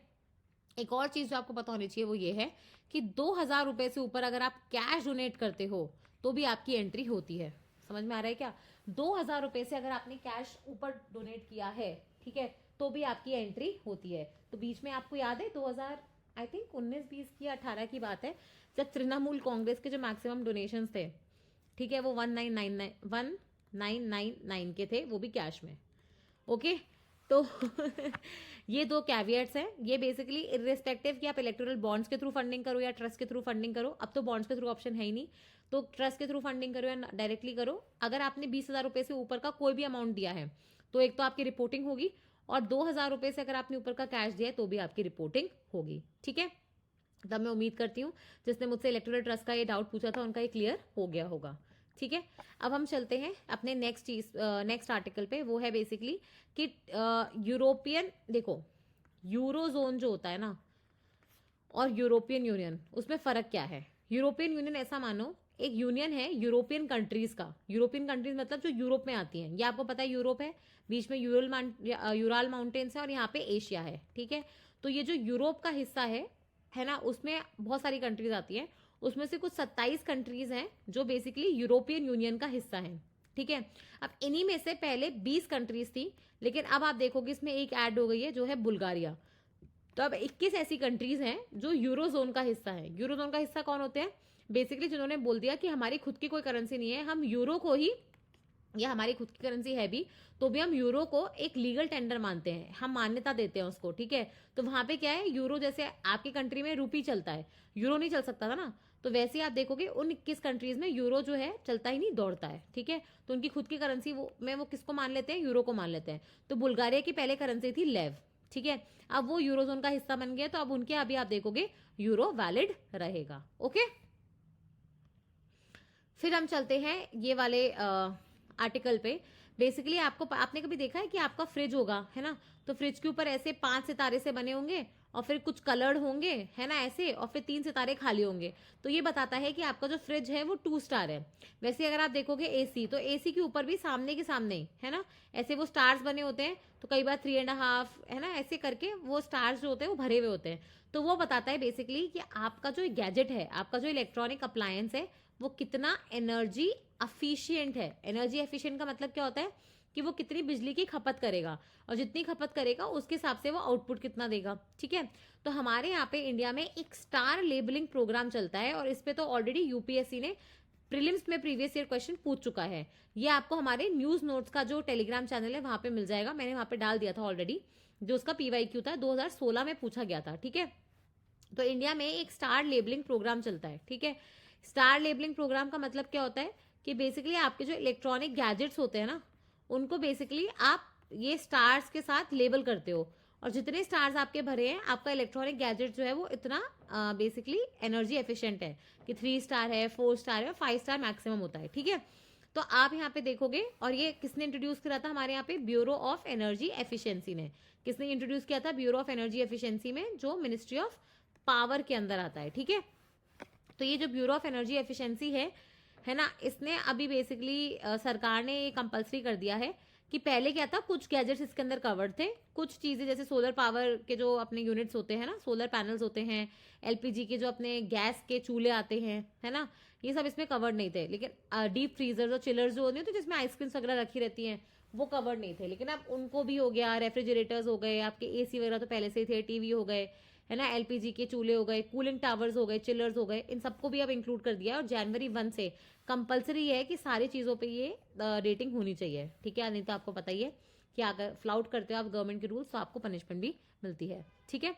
एक और चीज जो आपको पता होनी चाहिए वो ये है कि 2,000 रुपए से ऊपर अगर आप कैश डोनेट करते हो तो भी आपकी एंट्री होती है। समझ में आ रहा है क्या? 2,000 रुपए से अगर आपने कैश ऊपर डोनेट किया है, ठीक है, तो भी आपकी एंट्री होती है। तो बीच में आपको याद है 2000 आई थिंक 19-20 की 18 की बात है, जब तृणमूल कांग्रेस के जो मैक्सिमम डोनेशन थे, ठीक है, वो 1999 के थे, वो भी कैश में, ओके। तो ये दो कैवियट्स हैं। ये बेसिकली इर्रिस्पेक्टिव कि आप इलेक्टोरल बॉन्ड्स के थ्रू फंडिंग करो या ट्रस्ट के थ्रू फंडिंग करो, अब तो बॉन्ड्स के थ्रू ऑप्शन है ही नहीं, तो ट्रस्ट के थ्रू फंडिंग करो या डायरेक्टली करो, अगर आपने 20,000 रुपये से ऊपर का कोई भी अमाउंट दिया है तो एक तो आपकी रिपोर्टिंग होगी, और 2,000 रुपये से अगर आपने ऊपर का कैश दिया है तो भी आपकी रिपोर्टिंग होगी। ठीक है, तब मैं उम्मीद करती हूँ जिसने मुझसे इलेक्टोरल ट्रस्ट का ये डाउट पूछा था उनका ये क्लियर हो गया होगा। ठीक है, अब हम चलते हैं अपने नेक्स्ट आर्टिकल पे। वो है बेसिकली कि यूरोपियन, देखो यूरो जोन जो होता है ना और यूरोपियन यूनियन, उसमें फ़र्क क्या है। यूरोपियन यूनियन ऐसा मानो एक यूनियन है यूरोपियन कंट्रीज़ का। यूरोपियन कंट्रीज मतलब जो यूरोप में आती हैं, ये आपको पता है यूरोप है, बीच में यूराल माउंटेन्स है और यहाँ पे एशिया है। ठीक है, तो ये जो यूरोप का हिस्सा है ना, उसमें बहुत सारी कंट्रीज आती हैं, उसमें से कुछ 27 कंट्रीज हैं जो बेसिकली यूरोपियन यूनियन का हिस्सा हैं। ठीक है, अब इन्हीं में से पहले 20 कंट्रीज थी, लेकिन अब आप देखोगे इसमें एक ऐड हो गई है जो है बुल्गारिया। तो अब 21 ऐसी कंट्रीज हैं जो यूरोजोन का हिस्सा है। यूरोजोन का हिस्सा कौन होते हैं, बेसिकली जिन्होंने बोल दिया कि हमारी खुद की कोई करेंसी नहीं है, हम यूरो को ही, या हमारी खुद की करेंसी है भी तो भी हम यूरो को एक लीगल टेंडर मानते हैं, हम मान्यता देते हैं उसको। ठीक है, तो वहां पे क्या है, यूरो जैसे आपकी कंट्री में रूपी चलता है, यूरो नहीं चल सकता था ना, तो वैसे ही आप देखोगे उन 21 कंट्रीज में यूरो जो है चलता ही नहीं, दौड़ता है। ठीक है, तो उनकी खुद की करेंसी वो किसको मान लेते हैं, यूरो को मान लेते हैं। तो बुल्गारिया की पहले करेंसी थी लेव। ठीक है, अब वो यूरोजोन का हिस्सा बन गया, तो अब उनके अभी आप देखोगे यूरो वैलिड रहेगा। ओके, फिर हम चलते हैं ये वाले आर्टिकल पे। बेसिकली आपने कभी देखा है कि आपका फ्रिज होगा, है ना, तो फ्रिज के ऊपर ऐसे 5 सितारे से बने होंगे और फिर कुछ कलर्ड होंगे, है ना, ऐसे, और फिर 3 सितारे खाली होंगे, तो ये बताता है कि आपका जो फ्रिज है वो 2 स्टार है। वैसे अगर आप देखोगे एसी, तो एसी के ऊपर भी सामने के सामने, है ना, ऐसे वो स्टार्स बने होते हैं, तो कई बार 3.5, है ना, ऐसे करके वो स्टार्स जो होते हैं वो भरे हुए होते हैं। तो वो बताता है बेसिकली कि आपका जो गैजेट है, आपका जो इलेक्ट्रॉनिक अप्लायंस है, वो कितना एनर्जी एफिशिएंट है। एनर्जी एफिशिएंट का मतलब क्या होता है कि वो कितनी बिजली की खपत करेगा, और जितनी खपत करेगा उसके हिसाब से वो आउटपुट कितना देगा। ठीक है, तो हमारे यहाँ पे इंडिया में एक स्टार लेबलिंग प्रोग्राम चलता है, और इस पे तो ऑलरेडी यूपीएससी ने प्रीलिम्स में प्रीवियस ईयर क्वेश्चन पूछ चुका है। ये आपको हमारे न्यूज नोट्स का जो टेलीग्राम चैनल है वहां पे मिल जाएगा, मैंने वहां पे डाल दिया था ऑलरेडी, जो उसका पीवाईक्यू था 2016 में पूछा गया था। ठीक है, तो इंडिया में एक स्टार लेबलिंग प्रोग्राम चलता है। ठीक है, स्टार लेबलिंग प्रोग्राम का मतलब क्या होता है कि बेसिकली आपके जो इलेक्ट्रॉनिक गैजेट्स होते हैं ना, उनको बेसिकली आप ये स्टार्स के साथ लेबल करते हो, और जितने स्टार्स आपके भरे हैं, आपका इलेक्ट्रॉनिक गैजेट जो है वो इतना बेसिकली एनर्जी एफिशिएंट है कि 3 स्टार है, 4 स्टार है, 5 स्टार मैक्सिमम होता है। ठीक है, तो आप यहाँ पे देखोगे, और ये किसने इंट्रोड्यूस करा था हमारे यहाँ पे, ब्यूरो ऑफ एनर्जी एफिशिएंसी ने। किसने इंट्रोड्यूस किया था, ब्यूरो ऑफ एनर्जी एफिशिएंसी में, जो मिनिस्ट्री ऑफ पावर के अंदर आता है। ठीक है, तो ये जो ब्यूरो ऑफ एनर्जी एफिशिएंसी है ना, इसने अभी बेसिकली सरकार ने ये कंपलसरी कर दिया है कि पहले क्या था, कुछ गैजेट्स इसके अंदर कवर्ड थे, कुछ चीजें जैसे सोलर पावर के जो अपने यूनिट्स होते हैं ना, सोलर पैनल्स होते हैं, एलपीजी के जो अपने गैस के चूल्हे आते हैं, है ना, ये सब इसमें कवर्ड नहीं थे। लेकिन डीप फ्रीजर्स और चिलर्स जो होते हैं, तो जिसमें आइसक्रीम्स वगैरह रखी रहती हैं, वो कवर्ड नहीं थे, लेकिन अब उनको भी हो गया। रेफ्रिजरेटर्स हो गए, आपके एसी वगैरह तो पहले से ही थे, टीवी हो गए, है ना, एलपीजी के चूल्हे हो गए, कूलिंग टावर्स हो गए, चिलर्स हो गए, इन सबको भी अब इंक्लूड कर दिया है। और जनवरी 1 से कंपलसरी है कि सारी चीज़ों पे ये रेटिंग होनी चाहिए। ठीक है, नहीं तो आपको पता ही है कि अगर फ्लाउट करते हो आप गवर्नमेंट के रूल्स, तो आपको पनिशमेंट भी मिलती है। ठीक है,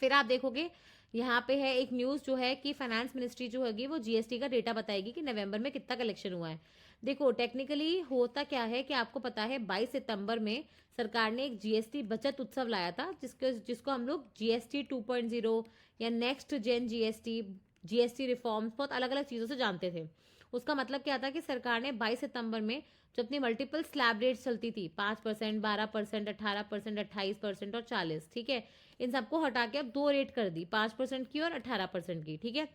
फिर आप देखोगे यहाँ पे है एक न्यूज़ जो है कि फाइनेंस मिनिस्ट्री जो होगी वो जीएसटी का डेटा बताएगी कि नवंबर में कितना कलेक्शन हुआ है। देखो टेक्निकली होता क्या है कि आपको पता है 22 सितंबर में सरकार ने एक जीएसटी बचत उत्सव लाया था, जिसको हम लोग जीएसटी 2.0 या नेक्स्ट जेन जीएसटी रिफॉर्म्स, बहुत अलग अलग चीज़ों से जानते थे। उसका मतलब क्या था कि सरकार ने 22 सितंबर में जो अपनी मल्टीपल स्लैब रेट्स चलती थी, 5%, 12%, 18%, 28% और 40, ठीक है, इन सबको हटा के अब 2 रेट कर दी, 5% की और 18% की। ठीक है,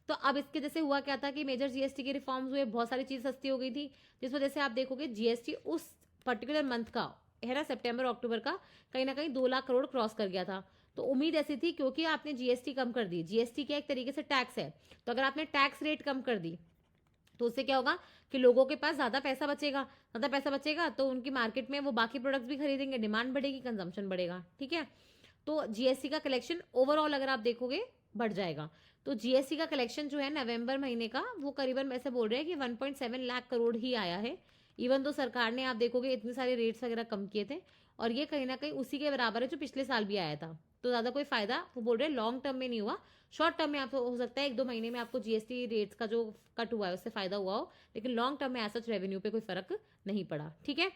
तो अब इसके जैसे हुआ क्या था कि मेजर जीएसटी के रिफॉर्म्स हुए, बहुत सारी चीज सस्ती हो गई थी, जिस वजह से आप देखोगे जीएसटी उस पर्टिकुलर मंथ का, है ना, सितंबर अक्टूबर का, कहीं ना कहीं 2 लाख करोड़ क्रॉस कर गया था। तो उम्मीद ऐसी थी क्योंकि आपने जीएसटी कम कर दी। जीएसटी क्या एक तरीके से टैक्स है, तो अगर आपने टैक्स रेट कम कर दी तो उससे क्या होगा कि लोगों के पास ज्यादा पैसा बचेगा, तो उनकी मार्केट में वो बाकी प्रोडक्ट्स भी खरीदेंगे, डिमांड बढ़ेगी, कंजम्पशन बढ़ेगा। ठीक है, तो जीएसटी का कलेक्शन ओवरऑल अगर आप देखोगे बढ़ जाएगा। तो जीएसटी का कलेक्शन जो है नवंबर महीने का, वो करीबन ऐसे बोल रहे हैं कि 1.7 लाख करोड़ ही आया है। इवन तो सरकार ने आप देखोगे इतने सारे रेट्स वगैरह कम किए थे, और ये कहीं ना कहीं उसी के बराबर है जो पिछले साल भी आया था। तो ज़्यादा कोई फायदा, वो बोल रहे हैं लॉन्ग टर्म में नहीं हुआ, शॉर्ट टर्म में आपको हो सकता है 1-2 महीने में आपको जीएसटी रेट्स का जो कट हुआ है उससे फायदा हुआ हो, लेकिन लॉन्ग टर्म में ऐसा रेवेन्यू पे कोई फर्क नहीं पड़ा। ठीक है,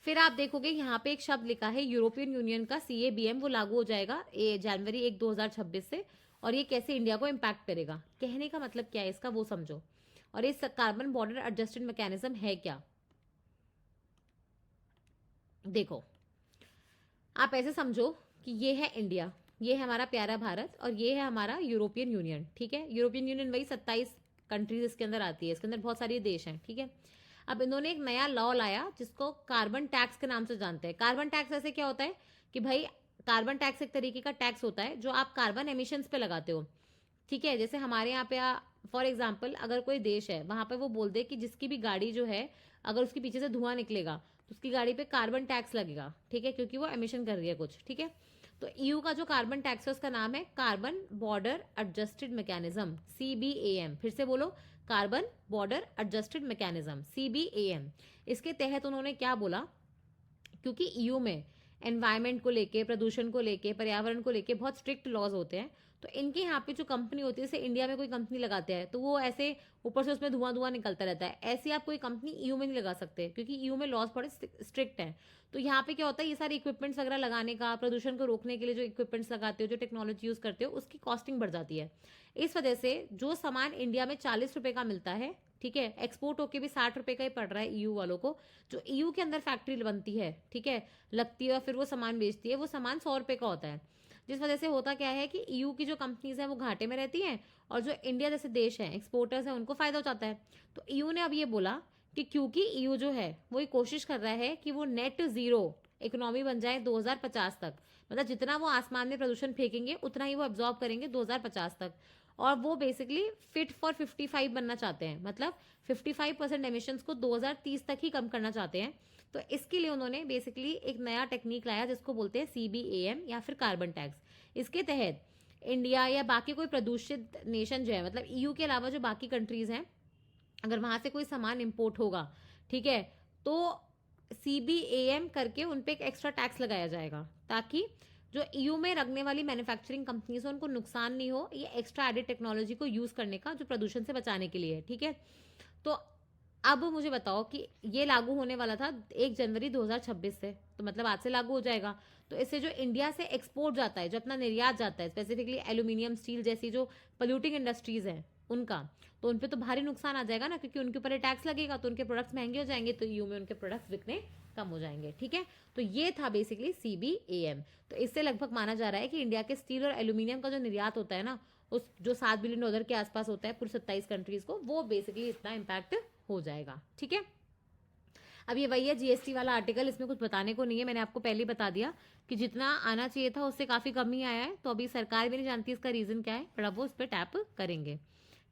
फिर आप देखोगे यहाँ पे एक शब्द लिखा है यूरोपियन यूनियन का CABM, वो लागू हो जाएगा जनवरी 1 2026 से। और ये कैसे इंडिया को इम्पैक्ट करेगा, कहने का मतलब क्या है इसका वो समझो। और इस कार्बन बॉर्डर एडजस्टेड मैकेनिज्म है क्या, देखो आप ऐसे समझो कि ये है इंडिया, ये है हमारा प्यारा भारत, और ये है हमारा यूरोपियन यूनियन। ठीक है, यूरोपियन यूनियन वही 27 कंट्रीज इसके अंदर आती है, इसके अंदर बहुत सारे देश हैं। ठीक है, अब इन्होंने एक नया लॉ लाया जिसको कार्बन टैक्स के नाम से जानते हैं। कार्बन टैक्स ऐसे क्या होता है कि भाई कार्बन टैक्स एक तरीके का टैक्स होता है जो आप कार्बन एमिशंस पे लगाते हो। ठीक है, जैसे हमारे यहाँ पे फॉर एग्जाम्पल अगर कोई देश है वहां पे वो बोल दे कि जिसकी भी गाड़ी जो है अगर उसके पीछे से धुआं निकलेगा तो उसकी गाड़ी पे कार्बन टैक्स लगेगा। ठीक है, क्योंकि वो एमिशन कर रही है कुछ। ठीक है, तो ईयू का जो कार्बन टैक्स है उसका नाम है carbon border adjusted mechanism, CBAM। फिर से बोलो, carbon border adjusted mechanism, CBAM। इसके तहत उन्होंने क्या बोला, क्योंकि ईयू में एनवायरमेंट को लेके, प्रदूषण को लेके, पर्यावरण को लेके बहुत स्ट्रिक्ट लॉज होते हैं। तो इनके यहाँ पे जो कंपनी होती है, जैसे इंडिया में कोई कंपनी लगाते हैं तो वो ऐसे ऊपर से उसमें धुआं धुआं निकलता रहता है, ऐसे आप कोई कंपनी ईयू में नहीं लगा सकते क्योंकि ईयू में लॉज बड़े स्ट्रिक्ट हैं। तो यहाँ पे क्या होता है, ये सारे इक्विपमेंट्स वगैरह लगाने का, प्रदूषण को रोकने के लिए जो इक्विपमेंट्स लगाते हो, जो टेक्नोलॉजी यूज करते हो, उसकी कॉस्टिंग बढ़ जाती है। इस वजह से जो सामान इंडिया में 40 रुपए का मिलता है, ठीक है, एक्सपोर्ट होके भी 60 रुपए का ही पड़ रहा है ईयू वालों को। जो ईयू के अंदर फैक्ट्री बनती है, ठीक है, लगती है और फिर वो सामान बेचती है, वो सामान 100 रुपए का होता है। जिस वजह से होता क्या है कि ईयू की जो कंपनीज हैं वो घाटे में रहती हैं, और जो इंडिया जैसे देश हैं एक्सपोर्टर्स हैं उनको फायदा हो जाता है। तो ईयू ने अब ये बोला कि क्योंकि ईयू जो है वो ये कोशिश कर रहा है कि वो नेट जीरो इकोनॉमी बन जाए 2050 तक, मतलब जितना वो आसमान में प्रदूषण फेंकेंगे उतना ही वो एब्जॉर्ब करेंगे 2050 तक। और वो बेसिकली फिट फॉर 55 बनना चाहते हैं, मतलब 55% एमिशंस को 2030 तक ही कम करना चाहते हैं। तो इसके लिए उन्होंने बेसिकली एक नया टेक्निक लाया जिसको बोलते हैं CBAM या फिर कार्बन टैक्स। इसके तहत इंडिया या बाकी कोई प्रदूषित नेशन जो है, मतलब ईयू के अलावा जो बाकी कंट्रीज हैं, अगर वहां से कोई सामान इंपोर्ट होगा, ठीक है, तो CBAM करके उन पे एक एक्स्ट्रा टैक्स लगाया जाएगा, ताकि जो ईयू में लगने वाली मैन्युफैक्चरिंग कंपनीज है उनको नुकसान नहीं हो ये एक्स्ट्रा एडेड टेक्नोलॉजी को यूज करने का, जो प्रदूषण से बचाने के लिए है। ठीक है, तो अब मुझे बताओ कि ये लागू होने वाला था 1 जनवरी 2026 से, तो मतलब आज से लागू हो जाएगा। तो इससे जो इंडिया से एक्सपोर्ट जाता है, जो अपना निर्यात जाता है, स्पेसिफिकली एल्यूमिनियम, स्टील जैसी जो पोल्यूटिंग इंडस्ट्रीज हैं उनका, तो उन पे तो भारी नुकसान आ जाएगा ना, क्योंकि उनके ऊपर टैक्स लगेगा तो उनके प्रोडक्ट्स महंगे हो जाएंगे, तो ईयू में उनके प्रोडक्ट्स बिकने कम हो जाएंगे। ठीक है, तो ये था बेसिकली CBAM। तो इससे लगभग माना जा रहा है कि इंडिया के स्टील और एल्यूमिनियम का जो निर्यात होता है ना, उस जो $7 बिलियन के आसपास होता है पूरे 27 कंट्रीज को, वो बेसिकली इतना इम्पैक्ट हो जाएगा। ठीक है, अब ये वही है GST वाला आर्टिकल, इसमें कुछ बताने को नहीं है, मैंने आपको पहले ही बता दिया कि जितना आना चाहिए था उससे काफी कम ही आया है। तो अभी सरकार भी नहीं जानती इसका रीजन क्या है, पर अब वो इस पर टैप करेंगे।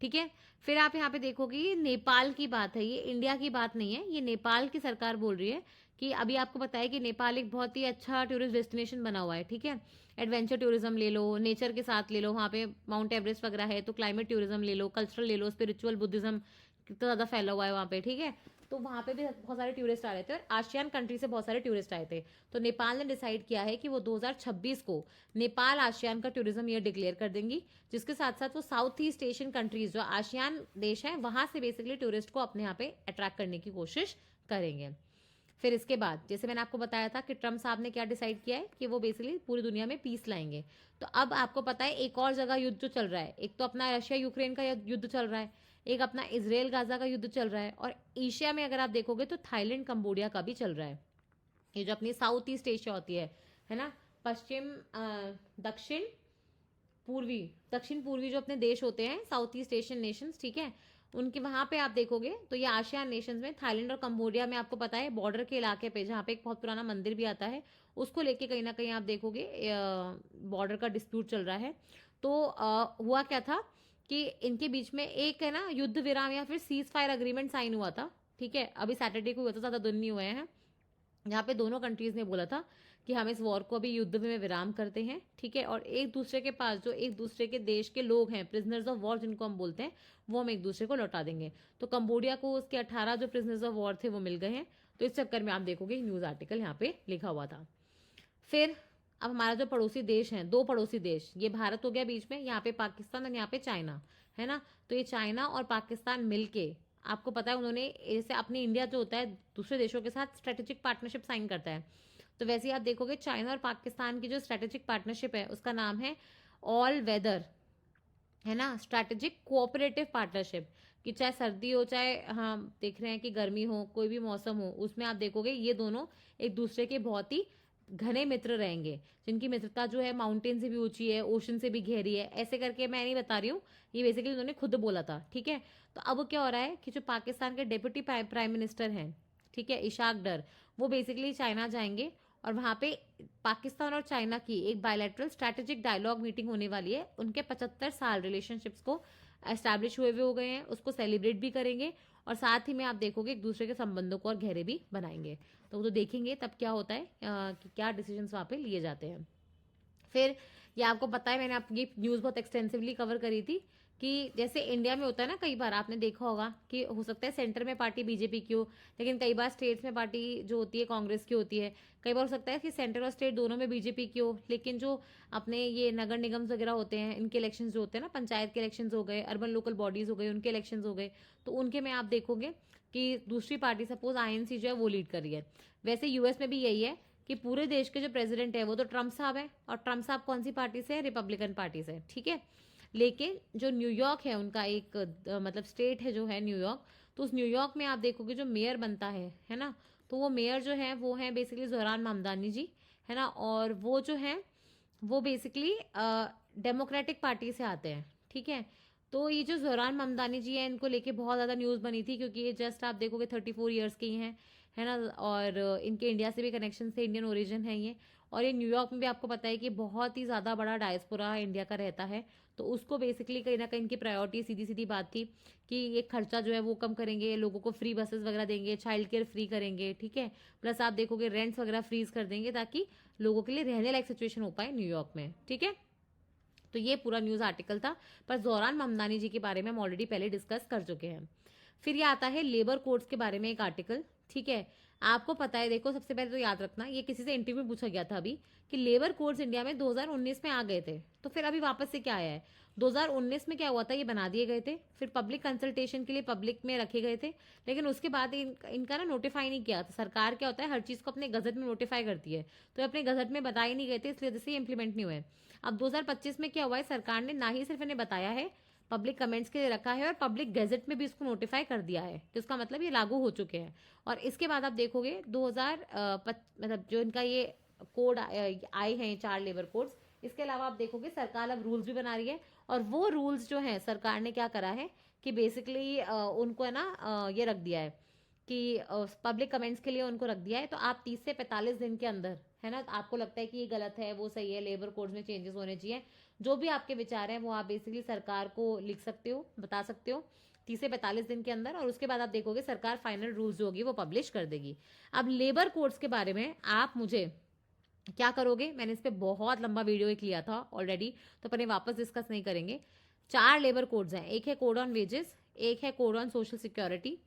ठीक है, फिर आप यहाँ पे देखोगे ये नेपाल की बात है, ये इंडिया की बात नहीं है, ये नेपाल की सरकार बोल रही है कि अभी आपको बताया कि नेपाल एक बहुत ही अच्छा टूरिस्ट डेस्टिनेशन बना हुआ है। ठीक है, एडवेंचर टूरिज्म ले लो, नेचर के साथ ले लो, वहाँ पे माउंट एवरेस्ट वगैरह है, तो क्लाइमेट टूरिज्म ले लो, कल्चरल ले लो, स्पिरिचुअल बुद्धिज्म कितना ज्यादा फैला हुआ है वहाँ पे। ठीक है, तो वहाँ पे भी बहुत सारे टूरिस्ट आ रहे थे और आसियान कंट्री से बहुत सारे टूरिस्ट आए थे। तो नेपाल ने डिसाइड किया है कि वो 2026 को नेपाल आसियान का टूरिज्म ईयर डिक्लेयर कर देंगी, जिसके साथ साथ वो साउथ ईस्ट एशियन कंट्रीज जो आसियान देश है वहां से बेसिकली टूरिस्ट को अपने यहाँ पे अट्रैक्ट करने की कोशिश करेंगे। फिर इसके बाद जैसे मैंने आपको बताया था कि ट्रम्प साहब ने क्या डिसाइड किया है कि वो बेसिकली पूरी दुनिया में पीस लाएंगे। तो अब आपको पता है एक और जगह युद्ध जो चल रहा है, एक तो अपना रशिया यूक्रेन का युद्ध चल रहा है, एक अपना इजराइल गाजा का युद्ध चल रहा है, और एशिया में अगर आप देखोगे तो थाईलैंड कंबोडिया का भी चल रहा है। ये जो अपनी साउथ ईस्ट एशिया होती है ना, पश्चिम दक्षिण पूर्वी जो अपने देश होते हैं साउथ ईस्ट एशियन नेशंस, ठीक है, उनके वहां पे आप देखोगे तो ये आसियान नेशंस में थाईलैंड और कंबोडिया में आपको पता है बॉर्डर के इलाके पे जहाँ पे एक बहुत पुराना मंदिर भी आता है, उसको लेके कहीं ना कहीं आप देखोगे बॉर्डर का डिस्प्यूट चल रहा है। तो हुआ क्या था कि इनके बीच में एक है ना युद्ध विराम या फिर सीज फायर अग्रीमेंट साइन हुआ था। ठीक है, अभी सैटरडे को हुआ था, ज्यादा दिन नहीं हुए हैं, यहाँ पे दोनों कंट्रीज ने बोला था कि हम इस वॉर को अभी युद्ध में विराम करते हैं, ठीक है, और एक दूसरे के पास जो एक दूसरे के देश के लोग हैं, प्रिजनर्स ऑफ वॉर जिनको हम बोलते हैं, वो हम एक दूसरे को लौटा देंगे। तो कंबोडिया को उसके 18 जो प्रिजनर्स ऑफ वॉर थे वो मिल गए हैं। तो इस चक्कर में आप देखोगे न्यूज आर्टिकल यहाँ पे लिखा हुआ था। फिर अब हमारा जो पड़ोसी देश है, दो पड़ोसी देश, ये भारत हो गया बीच में, यहाँ पे पाकिस्तान और यहाँ पे चाइना, है ना। तो ये चाइना और पाकिस्तान मिलके, आपको पता है उन्होंने जैसे अपनी इंडिया जो होता है दूसरे देशों के साथ स्ट्रेटेजिक पार्टनरशिप साइन करता है, तो वैसे ही आप देखोगे चाइना और पाकिस्तान की जो स्ट्रेटेजिक पार्टनरशिप है उसका नाम है ऑल वेदर, है ना, स्ट्रैटेजिक कोऑपरेटिव पार्टनरशिप। कि चाहे सर्दी हो चाहे हम देख रहे हैं कि गर्मी हो, कोई भी मौसम हो, उसमें आप देखोगे ये दोनों एक दूसरे के बहुत ही घने मित्र रहेंगे, जिनकी मित्रता जो है माउंटेन से भी ऊंची है, ओशन से भी गहरी है। ऐसे करके मैं नहीं बता रही हूँ, ये बेसिकली उन्होंने खुद बोला था, ठीक है। तो अब क्या हो रहा है कि जो पाकिस्तान के डेप्यूटी प्राइम मिनिस्टर हैं, ठीक है, इशाक डर, वो बेसिकली चाइना जाएंगे और वहां पे पाकिस्तान और चाइना की एक बायलैटरल स्ट्रैटेजिक डायलॉग मीटिंग होने वाली है। उनके 75 साल रिलेशनशिप्स को एस्टैब्लिश हुए हुए हो गए हैं, उसको सेलिब्रेट भी करेंगे और साथ ही में आप देखोगे एक दूसरे के संबंधों को और गहरे भी बनाएंगे। तो वो तो देखेंगे तब क्या होता है कि क्या डिसीजन वहाँ पे लिए जाते हैं। फिर ये आपको पता है, मैंने आपकी न्यूज़ बहुत एक्सटेंसिवली कवर करी थी कि जैसे इंडिया में होता है ना, कई बार आपने देखा होगा कि हो सकता है सेंटर में पार्टी बीजेपी की हो, लेकिन कई बार स्टेट्स में पार्टी जो होती है कांग्रेस की होती है। कई बार हो सकता है कि सेंटर और स्टेट दोनों में बीजेपी की हो, लेकिन जो अपने ये नगर निगम वगैरह होते हैं, इनके इलेक्शन जो होते हैं ना, पंचायत के इलेक्शन हो गए, अर्बन लोकल बॉडीज हो गए, उनके इलेक्शन हो गए, तो उनके में आप देखोगे कि दूसरी पार्टी सपोज आईएनसी जो है वो लीड कर रही है। वैसे यूएस में भी यही है कि पूरे देश के जो प्रेसिडेंट है वो तो ट्रम्प साहब है, और ट्रम्प साहब कौन सी पार्टी से है, रिपब्लिकन पार्टी से, ठीक है। लेकिन जो न्यूयॉर्क है उनका एक मतलब स्टेट है जो है न्यूयॉर्क, तो उस न्यूयॉर्क में आप देखोगे जो मेयर बनता है ना, तो वो मेयर जो है वो है बेसिकली जोहरान ममदानी जी, है ना। और वो जो है वो बेसिकली डेमोक्रेटिक पार्टी से आते हैं, ठीक है। तो ये जो जोहरान ममदानी जी है, इनको लेके बहुत ज़्यादा न्यूज़ बनी थी, क्योंकि ये जस्ट आप देखोगे 34 ईयर्स के ही हैं, है ना। और इनके इंडिया से भी कनेक्शन थे, इंडियन ओरिजिन है ये। और ये न्यूयॉर्क में भी आपको पता है कि बहुत ही ज़्यादा बड़ा डायस्पोरा इंडिया का रहता है, तो उसको बेसिकली कहीं ना कहीं इनकी प्रायोरिटी सीधी सीधी बात थी कि ये खर्चा जो है वो कम करेंगे, लोगों को फ्री बसेस वगैरह देंगे, चाइल्ड केयर फ्री करेंगे, ठीक है। प्लस आप देखोगे रेंट्स वगैरह फ्रीज कर देंगे, ताकि लोगों के लिए रहने लायक सिचुएशन हो पाए न्यूयॉर्क में, ठीक है। तो ये पूरा न्यूज़ आर्टिकल था, पर जोहरान ममदानी जी के बारे में हम ऑलरेडी पहले डिस्कस कर चुके हैं। फिर ये आता है लेबर कोड्स के बारे में एक आर्टिकल, ठीक है। आपको पता है, देखो सबसे पहले तो याद रखना, ये किसी से इंटरव्यू पूछा गया था अभी कि लेबर कोड्स इंडिया में 2019 में आ गए थे, तो फिर अभी वापस से क्या आया है। 2019 में क्या हुआ था, ये बना दिए गए थे, फिर पब्लिक कंसल्टेशन के लिए पब्लिक में रखे गए थे, लेकिन उसके बाद इनका ना नोटिफाई नहीं किया था। सरकार क्या होता है, हर चीज़ को अपने गजट में नोटिफाई करती है, तो अपने गजट में बताए नहीं गए थे, इसलिए वजह से इम्प्लीमेंट नहीं हुए। अब 2025 में क्या हुआ है, सरकार ने ना ही सिर्फ इन्हें बताया है, पब्लिक कमेंट्स के लिए रखा है और पब्लिक गैजेट में भी इसको नोटिफाई कर दिया है, तो इसका मतलब ये लागू हो चुके हैं। और इसके बाद आप देखोगे 2000 मतलब जो इनका ये कोड आए हैं 4 लेबर कोड्स, इसके अलावा आप देखोगे सरकार अब रूल्स भी बना रही है। और वो रूल्स जो हैं सरकार ने क्या करा है कि बेसिकली उनको है ना ये रख दिया है कि पब्लिक कमेंट्स के लिए उनको रख दिया है। तो आप 30 से 45 दिन के अंदर, है ना, आपको लगता है कि ये गलत है, वो सही है, लेबर कोड्स में चेंजेस होने चाहिए, जो भी आपके विचार हैं वो आप बेसिकली सरकार को लिख सकते हो, बता सकते हो 30 से 45 दिन के अंदर। और उसके बाद आप देखोगे सरकार फाइनल रूल्स जो होगी वो पब्लिश कर देगी। अब लेबर कोड्स के बारे में आप मुझे क्या करोगे, मैंने इस पर बहुत लंबा वीडियो एक लिया था ऑलरेडी, तो अपने वापस डिस्कस नहीं करेंगे। 4 लेबर कोड्स हैं, एक है कोड ऑन वेजेस, एक है कोड ऑन सोशल सिक्योरिटी,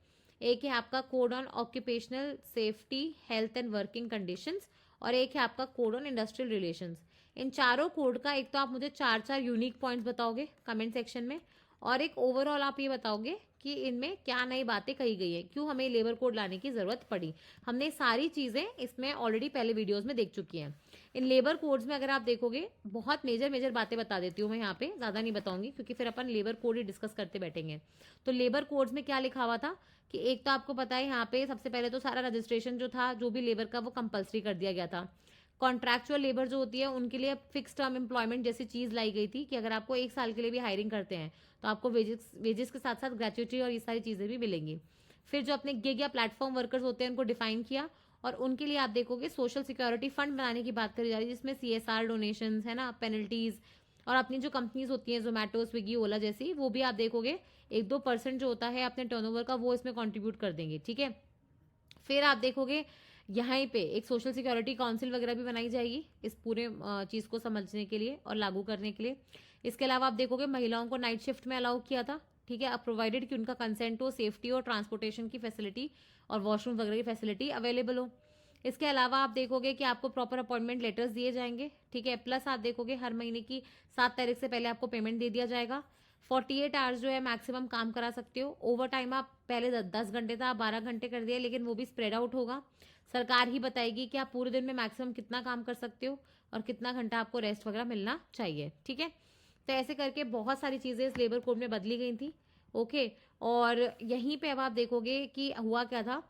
एक है आपका code on occupational safety health and working conditions, और एक है आपका कोड ऑन इंडस्ट्रियल रिलेशंस। इन चारों कोड का एक तो आप मुझे 4 यूनिक पॉइंट्स बताओगे कमेंट सेक्शन में, और एक ओवरऑल आप ये बताओगे कि इनमें क्या नई बातें कही गई है, क्यों हमें लेबर कोड लाने की जरूरत पड़ी। हमने सारी चीजें इसमें ऑलरेडी पहले वीडियोस में देख चुकी हैं। इन लेबर कोड्स में अगर आप देखोगे बहुत मेजर मेजर बातें बता देती हूँ मैं, यहाँ पे ज्यादा नहीं बताऊंगी क्योंकि फिर अपन लेबर कोड ही डिस्कस करते बैठेंगे। तो लेबर कोड्स में क्या लिखा हुआ था कि एक तो आपको पता है यहाँ पे सबसे पहले तो सारा रजिस्ट्रेशन जो था जो भी लेबर का वो कंपलसरी कर दिया गया था। कॉन्ट्रैक्चुअल लेबर जो होती है उनके लिए फिक्स टर्म एम्प्लॉयमेंट जैसी चीज लाई गई थी कि अगर आपको 1 साल के लिए भी हायरिंग करते हैं तो आपको वेजेस के साथ साथ ग्रेचुइटी और ये सारी चीजें भी मिलेंगी। फिर जो अपने गिग या प्लेटफॉर्म वर्कर्स होते हैं उनको डिफाइन किया, और उनके लिए आप देखोगे सोशल सिक्योरिटी फंड बनाने की बात करी जा रही है, जिसमें CSR डोनेशन, है ना, पेनल्टीज, और अपनी जो कंपनीज होती हैं जोमेटो स्विगी ओला जैसी, वो भी आप देखोगे 1-2% जो होता है अपने टर्नओवर का वो इसमें कंट्रीब्यूट कर देंगे, ठीक है। फिर आप देखोगे यहाँ पे एक सोशल सिक्योरिटी काउंसिल वगैरह भी बनाई जाएगी इस पूरे चीज़ को समझने के लिए और लागू करने के लिए। इसके अलावा आप देखोगे महिलाओं को नाइट शिफ्ट में अलाउ किया था, ठीक है, अब प्रोवाइडेड कि उनका कंसेंट हो, सेफ्टी और ट्रांसपोर्टेशन की फैसिलिटी और वॉशरूम वगैरह की फैसिलिटी अवेलेबल हो। इसके अलावा आप देखोगे कि आपको प्रॉपर अपॉइंटमेंट लेटर्स दिए जाएंगे, ठीक है, प्लस आप देखोगे हर महीने की 7 तारीख से पहले आपको पेमेंट दे दिया जाएगा। 48 आवर्स जो है मैक्सिमम काम करा सकते हो। ओवर टाइम आप पहले 10 घंटे था, आप 12 घंटे कर दिया, लेकिन वो भी स्प्रेड आउट होगा। सरकार ही बताएगी कि आप पूरे दिन में मैक्सिमम कितना काम कर सकते हो और कितना घंटा आपको रेस्ट वगैरह मिलना चाहिए, ठीक है। तो ऐसे करके बहुत सारी चीज़ें इस लेबर कोड में बदली गई थी, ओके। और यहीं पे अब आप देखोगे कि हुआ क्या था।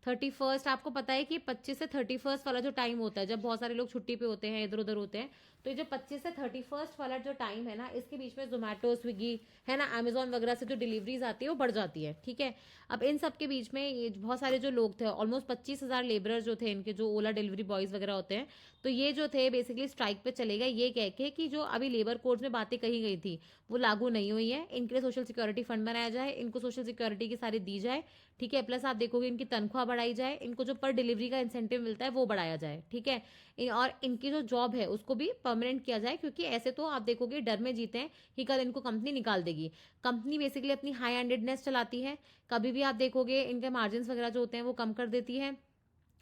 31, आपको पता है कि 25 से 31 वाला जो टाइम होता है, जब बहुत सारे लोग छुट्टी पे होते हैं, इधर उधर होते हैं, तो ये जो 25 से 31 वाला जो टाइम है ना, इसके बीच में जोमेटो, स्विगी है ना, अमेजोन वगैरह से जो डिलीवरीज आती है वो बढ़ जाती है, ठीक है। अब इन सब के बीच में ये बहुत सारे जो लोग थे, ऑलमोस्ट 25,000 लेबरर जो थे इनके, जो ओला डिलीवरी बॉयज वगैरह होते हैं, तो ये जो थे बेसिकली स्ट्राइक पे चले गए, ये कह के कि जो अभी लेबर कोड्स में बातें कही गई थी वो लागू नहीं हुई है, इनके लिए सोशल सिक्योरिटी फंड बनाया जाए, इनको सोशल सिक्योरिटी की सारी दी जाए, ठीक है, प्लस आप देखोगे इनकी तनख्वाह बढ़ाई जाए, इनको जो पर डिलीवरी का इंसेंटिव मिलता है वो बढ़ाया जाए, ठीक है, और इनकी जो जॉब है उसको भी परमानेंट किया जाए, क्योंकि ऐसे तो आप देखोगे डर में जीते हैं कि कल इनको कंपनी निकाल देगी। कंपनी बेसिकली अपनी हाई हैंडेडनेस चलाती है, कभी भी आप देखोगे इनके मार्जिन वगैरह जो होते हैं वो कम कर देती है,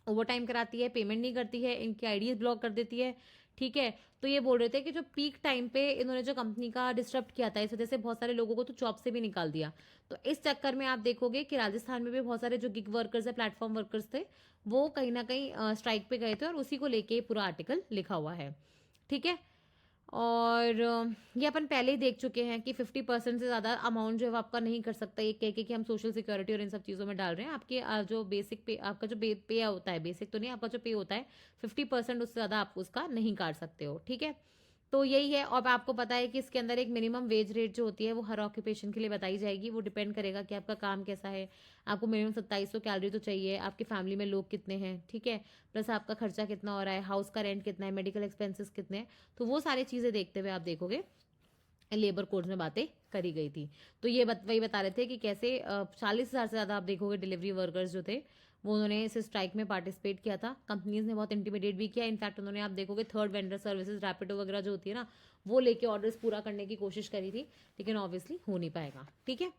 ओवर टाइम कराती है, पेमेंट नहीं करती है, इनकी आईडीज ब्लॉक कर देती है, ठीक है। तो ये बोल रहे थे कि जो पीक टाइम पे इन्होंने जो कंपनी का डिस्टर्ब किया था, इस वजह से बहुत सारे लोगों को तो जॉब से भी निकाल दिया। तो इस चक्कर में आप देखोगे कि राजस्थान में भी बहुत सारे जो गिग वर्कर्स है, प्लेटफॉर्म वर्कर्स थे, वो कहीं ना कहीं स्ट्राइक पे गए थे, और उसी को लेके पूरा आर्टिकल लिखा हुआ है, ठीक है। और ये अपन पहले ही देख चुके हैं कि 50% से ज़्यादा अमाउंट जो है वो आपका नहीं कर सकता, ये कह के कि हम सोशल सिक्योरिटी और इन सब चीज़ों में डाल रहे हैं। आपके जो बेसिक पे, आपका जो पे होता है, बेसिक तो नहीं, आपका जो पे होता है 50% उससे ज़्यादा आप उसका नहीं काट सकते हो, ठीक है। तो यही है। और आपको पता है कि इसके अंदर एक मिनिमम वेज रेट जो होती है वो हर ऑक्यूपेशन के लिए बताई जाएगी, वो डिपेंड करेगा कि आपका काम कैसा है। आपको मिनिमम 2700 कैलोरी तो चाहिए, आपकी फैमिली में लोग कितने हैं, ठीक है, प्लस आपका खर्चा कितना हो रहा है, हाउस का रेंट कितना है, मेडिकल एक्सपेंसेस कितने हैं, तो वो सारी चीज़ें देखते हुए आप देखोगे लेबर कोड्स में बातें करी गई थी। तो ये वही बता रहे थे कि कैसे 40,000 से ज़्यादा आप देखोगे डिलीवरी वर्कर्स जो थे वो उन्होंने इस स्ट्राइक में पार्टिसिपेट किया था। कंपनीज ने बहुत इंटिमिडेट भी किया, इनफैक्ट उन्होंने आप देखोगे थर्ड वेंडर सर्विसेज, रैपिडो वगैरह जो होती है ना, वो लेके ऑर्डर्स पूरा करने की कोशिश करी थी, लेकिन ऑब्वियसली हो नहीं पाएगा, ठीक है,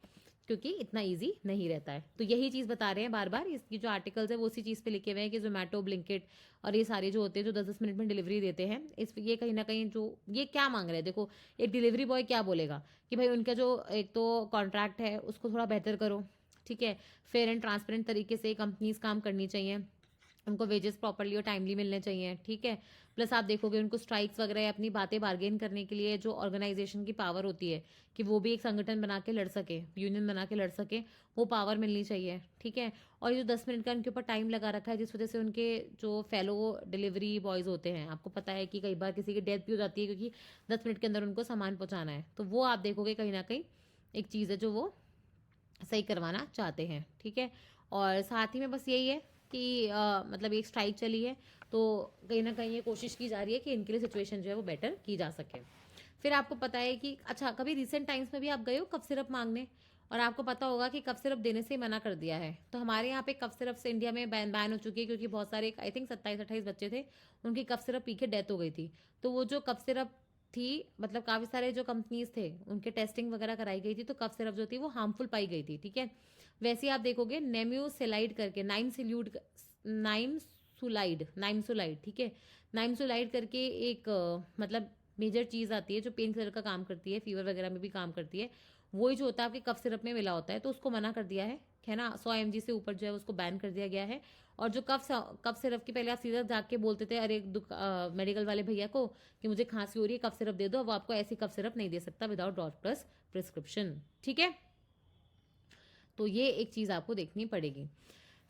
क्योंकि इतना ईजी नहीं रहता है। तो यही चीज़ बता रहे हैं बार बार, इसकी जो आर्टिकल्स है वो उसी चीज़ पे लिखे हुए हैं कि जोमेटो, ब्लिंकिट और ये सारे जो होते हैं जो 10-10 मिनट में डिलीवरी देते हैं, इस ये कहीं ना कहीं जो ये क्या मांग रहे हैं, देखो एक डिलीवरी बॉय क्या बोलेगा कि भाई उनका जो एक तो कॉन्ट्रैक्ट है उसको थोड़ा बेहतर करो, ठीक है, फेयर एंड ट्रांसपेरेंट तरीके से कंपनीज काम करनी चाहिए, उनको वेजेस प्रॉपरली और टाइमली मिलने चाहिए, ठीक है। प्लस आप देखोगे उनको स्ट्राइक्स वगैरह या अपनी बातें बार्गेन करने के लिए जो ऑर्गेनाइजेशन की पावर होती है कि वो भी एक संगठन बना के लड़ सके, यूनियन बना के लड़ सके, वो पावर मिलनी चाहिए, ठीक है। और ये जो 10 मिनट का उनके ऊपर टाइम लगा रखा है, जिस वजह से उनके जो फेलो डिलीवरी बॉयज़ होते हैं, आपको पता है कि कई बार किसी की डेथ भी हो जाती है क्योंकि 10 मिनट के अंदर उनको सामान पहुँचाना है, तो वो आप देखोगे कहीं ना कहीं एक चीज़ है जो वो सही करवाना चाहते हैं, ठीक है। और साथ ही में बस यही है कि मतलब एक स्ट्राइक चली है, तो कहीं ना कहीं ये कोशिश की जा रही है कि इनके लिए सिचुएशन जो है वो बेटर की जा सके। फिर आपको पता है कि अच्छा, कभी रिसेंट टाइम्स में भी आप गए हो कफ सिरप मांगने, और आपको पता होगा कि कफ सिरप देने से मना कर दिया है। तो हमारे यहाँ पे कफ सिरप से इंडिया में बैन हो चुकी है, क्योंकि बहुत सारे आई थिंक 27-28 बच्चे थे, उनकी कफ सिरप पी के डेथ हो गई थी। तो वो जो कफ सिरप थी, मतलब काफ़ी सारे जो कंपनीज थे उनके टेस्टिंग वगैरह कराई गई थी, तो कफ सिरप जो थी वो हार्मफुल पाई गई थी, ठीक है। वैसे ही आप देखोगे नेम्यूसिलाइड करके, नाइमसुलाइड, ठीक है, नाइमसुलाइड करके एक मतलब मेजर चीज़ आती है जो पेन किलर का काम करती है, फीवर वगैरह में भी काम करती है, वही जो होता है आपके कफ सिरप में मिला होता है, तो उसको मना कर दिया है ना, 100 mg से ऊपर जो है उसको बैन कर दिया गया है। और जो कफ सिरप की पहले आप सीधा जाके बोलते थे अरे मेडिकल वाले भैया को कि मुझे खांसी हो रही है, कफ सिरप दे दो, वो आपको ऐसी कफ सिरप नहीं दे सकता विदाउट डॉक्टर्स प्रिस्क्रिप्शन, ठीक है। तो ये एक चीज़ आपको देखनी पड़ेगी।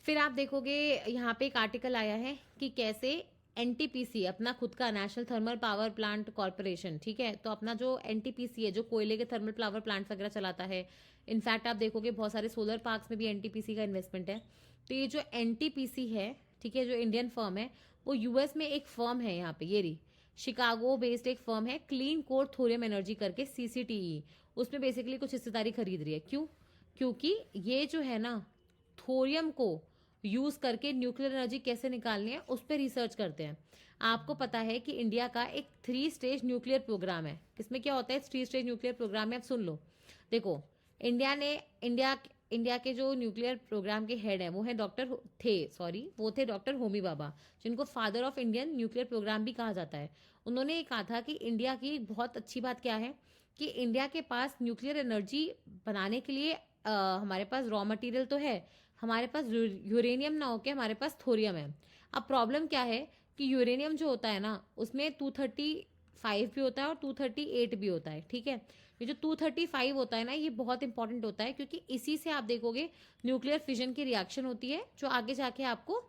फिर आप देखोगे यहाँ पे एक आर्टिकल आया है कि कैसे एनटीपीसी अपना खुद का national thermal power plant corporation, ठीक है, तो अपना जो एनटीपीसी है जो कोयले के थर्मल पावर प्लांट्स वगैरह चलाता है, इनफैक्ट आप देखोगे बहुत सारे सोलर पार्क्स में भी एनटीपीसी का इन्वेस्टमेंट है। तो ये जो एनटीपीसी है, ठीक है, जो इंडियन फर्म है, वो यूएस में एक फर्म है, यहाँ पे ये रही शिकागो बेस्ड एक फर्म है, क्लीन कोर थोरियम एनर्जी करके, सीसीटीई, उसमें बेसिकली कुछ हिस्सेदारी खरीद रही है। क्यों? क्योंकि ये जो है ना थोरियम को यूज़ करके न्यूक्लियर एनर्जी कैसे निकालनी है उस पर रिसर्च करते हैं। आपको पता है कि इंडिया का एक 3 स्टेज न्यूक्लियर प्रोग्राम है। इसमें क्या होता है 3 स्टेज न्यूक्लियर प्रोग्राम में, आप सुन लो। देखो, इंडिया ने इंडिया के जो न्यूक्लियर प्रोग्राम के हेड हैं वो है वो थे डॉक्टर होमी भाभा, जिनको father of Indian nuclear programme भी कहा जाता है। उन्होंने ये कहा था कि इंडिया की बहुत अच्छी बात क्या है कि इंडिया के पास न्यूक्लियर एनर्जी बनाने के लिए हमारे पास रॉ मटेरियल तो है, हमारे पास यूरेनियम ना होके हमारे पास थोरियम है। अब प्रॉब्लम क्या है कि यूरेनियम जो होता है ना उसमें 235 भी होता है और 238 भी होता है, ठीक है। ये जो 235 होता है ना ये बहुत इंपॉर्टेंट होता है, क्योंकि इसी से आप देखोगे न्यूक्लियर फिजन की रिएक्शन होती है जो आगे जाके आपको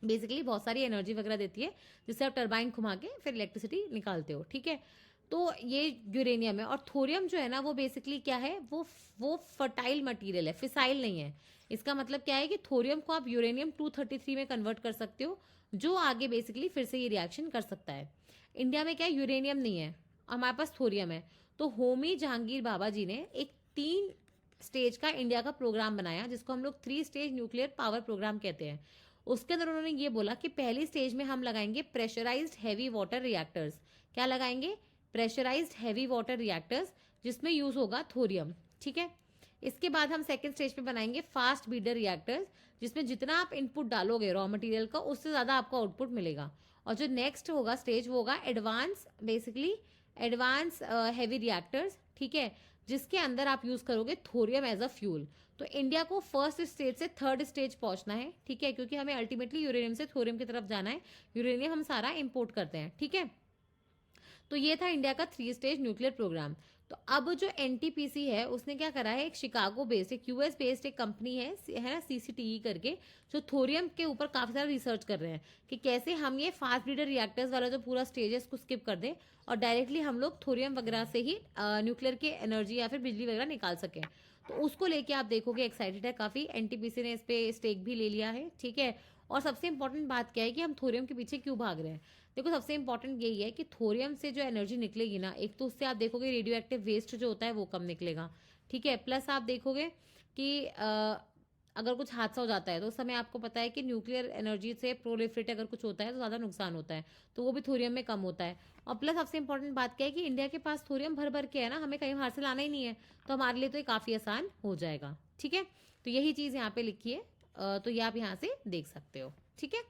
बेसिकली बहुत सारी एनर्जी वगैरह देती है, जिससे आप टरबाइन घुमा के फिर इलेक्ट्रिसिटी निकालते हो, ठीक है। तो ये यूरेनियम है। और थोरियम जो है ना वो बेसिकली क्या है, वो फर्टाइल मटेरियल है, फिसाइल नहीं है। इसका मतलब क्या है कि थोरियम को आप यूरेनियम 233 में कन्वर्ट कर सकते हो, जो आगे बेसिकली फिर से ये रिएक्शन कर सकता है। इंडिया में क्या है, यूरेनियम नहीं है, हमारे पास थोरियम है। तो होमी जहांगीर बाबा जी ने एक 3 स्टेज का इंडिया का प्रोग्राम बनाया, जिसको हम लोग 3 स्टेज न्यूक्लियर पावर प्रोग्राम कहते हैं। उसके अंदर उन्होंने ये बोला कि पहली स्टेज में हम लगाएंगे प्रेशराइज्ड हैवी वाटर रिएक्टर्स। क्या लगाएंगे? प्रेशराइज्ड हैवी वाटर रिएक्टर्स, जिसमें यूज होगा थोरियम, ठीक है। इसके बाद हम सेकंड स्टेज पे बनाएंगे फास्ट बीडर रिएक्टर्स, जिसमें जितना आप इनपुट डालोगे रॉ मटेरियल का उससे ज्यादा आपको आउटपुट मिलेगा। और जो नेक्स्ट होगा स्टेज वो होगा एडवांस हैवी रिएक्टर्स, ठीक है, जिसके अंदर आप यूज करोगे थोरियम एज अ फ्यूल। तो इंडिया को फर्स्ट स्टेज से थर्ड स्टेज पहुंचना है, ठीक है, क्योंकि हमें अल्टीमेटली यूरेनियम से थोरियम की तरफ जाना है। यूरेनियम हम सारा इंपोर्ट करते हैं, ठीक है। तो ये था इंडिया का 3 स्टेज न्यूक्लियर प्रोग्राम। तो अब जो एनटीपीसी है उसने क्या करा है, एक शिकागो बेस्ड, एक यूएस बेस्ड एक कंपनी है ना सीसीटीई करके, जो थोरियम के ऊपर काफी सारा रिसर्च कर रहे हैं कि कैसे हम ये फास्ट ब्रीडर रिएक्टर्स वाला जो पूरा स्टेज है उसको स्किप कर दें और डायरेक्टली हम लोग थोरियम वगैरह से ही न्यूक्लियर की एनर्जी या फिर बिजली वगैरह निकाल सकें। तो उसको लेके आप देखोगे एक्साइटेड है काफी, एनटीपीसी ने इस पे स्टेक भी ले लिया है, ठीक है। और सबसे इंपॉर्टेंट बात क्या है कि हम थोरियम के पीछे क्यों भाग रहे हैं। देखो, सबसे इंपॉर्टेंट यही है कि थोरियम से जो एनर्जी निकलेगी ना, एक तो उससे आप देखोगे रेडियो एक्टिव वेस्ट जो होता है वो कम निकलेगा, ठीक है। प्लस आप देखोगे कि अगर कुछ हादसा हो जाता है तो उस समय आपको पता है कि न्यूक्लियर एनर्जी से प्रोलिफरेट अगर कुछ होता है तो ज़्यादा नुकसान होता है, तो वो भी थोरियम में कम होता है। और प्लस सबसे इंपॉर्टेंट बात क्या है कि इंडिया के पास थोरियम भर भर के है ना, हमें कहीं बाहर से लाना ही नहीं है, तो हमारे लिए तो ये काफ़ी आसान हो जाएगा, ठीक है। तो यही चीज़ यहाँ पे लिखी है, तो ये आप यहाँ से देख सकते हो, ठीक है।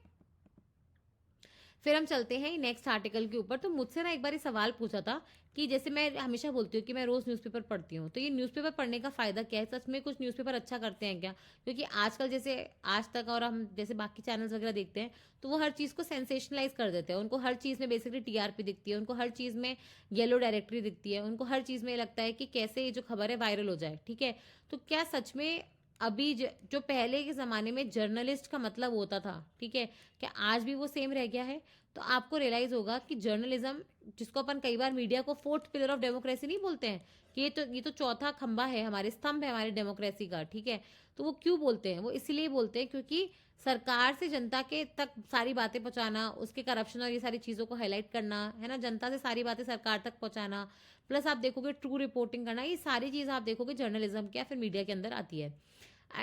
फिर हम चलते हैं नेक्स्ट आर्टिकल के ऊपर। तो मुझसे ना एक बार सवाल पूछा था कि जैसे मैं हमेशा बोलती हूँ कि मैं रोज न्यूज़पेपर पढ़ती हूँ, तो ये न्यूज़पेपर पढ़ने का फायदा क्या है, सच में कुछ न्यूज़पेपर अच्छा करते हैं क्या? क्योंकि आजकल जैसे आज तक और हम जैसे बाकी चैनल्स वगैरह देखते हैं तो वो हर चीज़ को सेंसेशनलाइज कर देते हैं। उनको हर चीज़ में बेसिकली टीआरपी दिखती है, उनको हर चीज़ में येलो डायरेक्टरी दिखती है, उनको हर चीज़ में लगता है कि कैसे ये जो खबर है वायरल हो जाए, ठीक है। तो क्या सच में अभी जो पहले के ज़माने में जर्नलिस्ट का मतलब होता था, ठीक है, क्या आज भी वो सेम रह गया है? तो आपको रियलाइज होगा कि जर्नलिज्म, जिसको अपन कई बार मीडिया को फोर्थ पिलर ऑफ डेमोक्रेसी नहीं बोलते हैं, कि ये तो चौथा खंबा है, हमारे स्तंभ है हमारी डेमोक्रेसी का, ठीक है। तो वो क्यों बोलते हैं? वो इसलिए बोलते हैं क्योंकि सरकार से जनता के तक सारी बातें पहुंचाना, उसके करप्शन और ये सारी चीज़ों को हाईलाइट करना, है ना, जनता से सारी बातें सरकार तक पहुंचाना, प्लस आप देखोगे ट्रू रिपोर्टिंग करना, ये सारी चीज़ आप देखोगे जर्नलिज्म के या फिर मीडिया के अंदर आती है।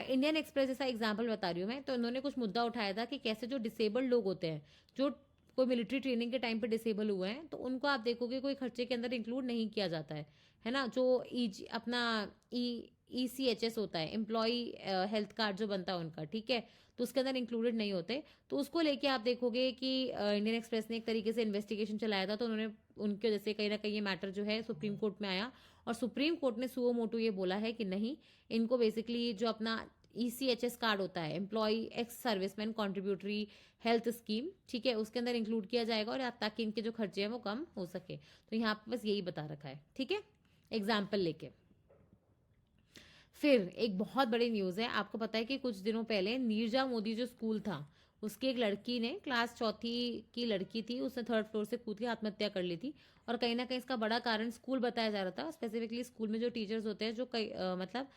इंडियन एक्सप्रेस जैसा एग्जाम्पल बता रही हूँ मैं, तो उन्होंने कुछ मुद्दा उठाया था कि कैसे जो डिसेबल्ड लोग होते हैं, जो कोई मिलिट्री ट्रेनिंग के टाइम पे डिसेबल हुए हैं, तो उनको आप देखोगे कोई खर्चे के अंदर इंक्लूड नहीं किया जाता है ना। जो अपना ECHS होता है, एम्प्लॉय हेल्थ कार्ड जो बनता है उनका, ठीक है, तो उसके अंदर इंक्लूडेड नहीं होते। तो उसको लेके आप देखोगे कि इंडियन एक्सप्रेस ने एक तरीके से इन्वेस्टिगेशन चलाया था, तो उन्होंने उनके जैसे कहीं ना कहीं ये मैटर जो है सुप्रीम कोर्ट में आया, और सुप्रीम कोर्ट ने सुओ मोटो ये बोला है कि नहीं, इनको बेसिकली जो अपना ECHS कार्ड होता है, employ ex serviceman contributory health scheme, ठीक है, उसके अंदर इंक्लूड किया जाएगा, और ताकि इनके जो खर्चे हैं वो कम हो सके। तो यहाँ पे बस यही बता रखा है, ठीक है, एग्जाम्पल लेके। फिर एक बहुत बड़ी न्यूज़ है, आपको पता है कि कुछ दिनों पहले नीरजा मोदी जो स्कूल था, उसकी एक लड़की ने, क्लास चौथी की लड़की थी, उसने 3rd फ्लोर से कूद के आत्महत्या कर ली थी। और कहीं ना कहीं इसका बड़ा कारण स्कूल बताया जा रहा था, स्पेसिफिकली स्कूल में जो टीचर्स होते हैं जो कई मतलब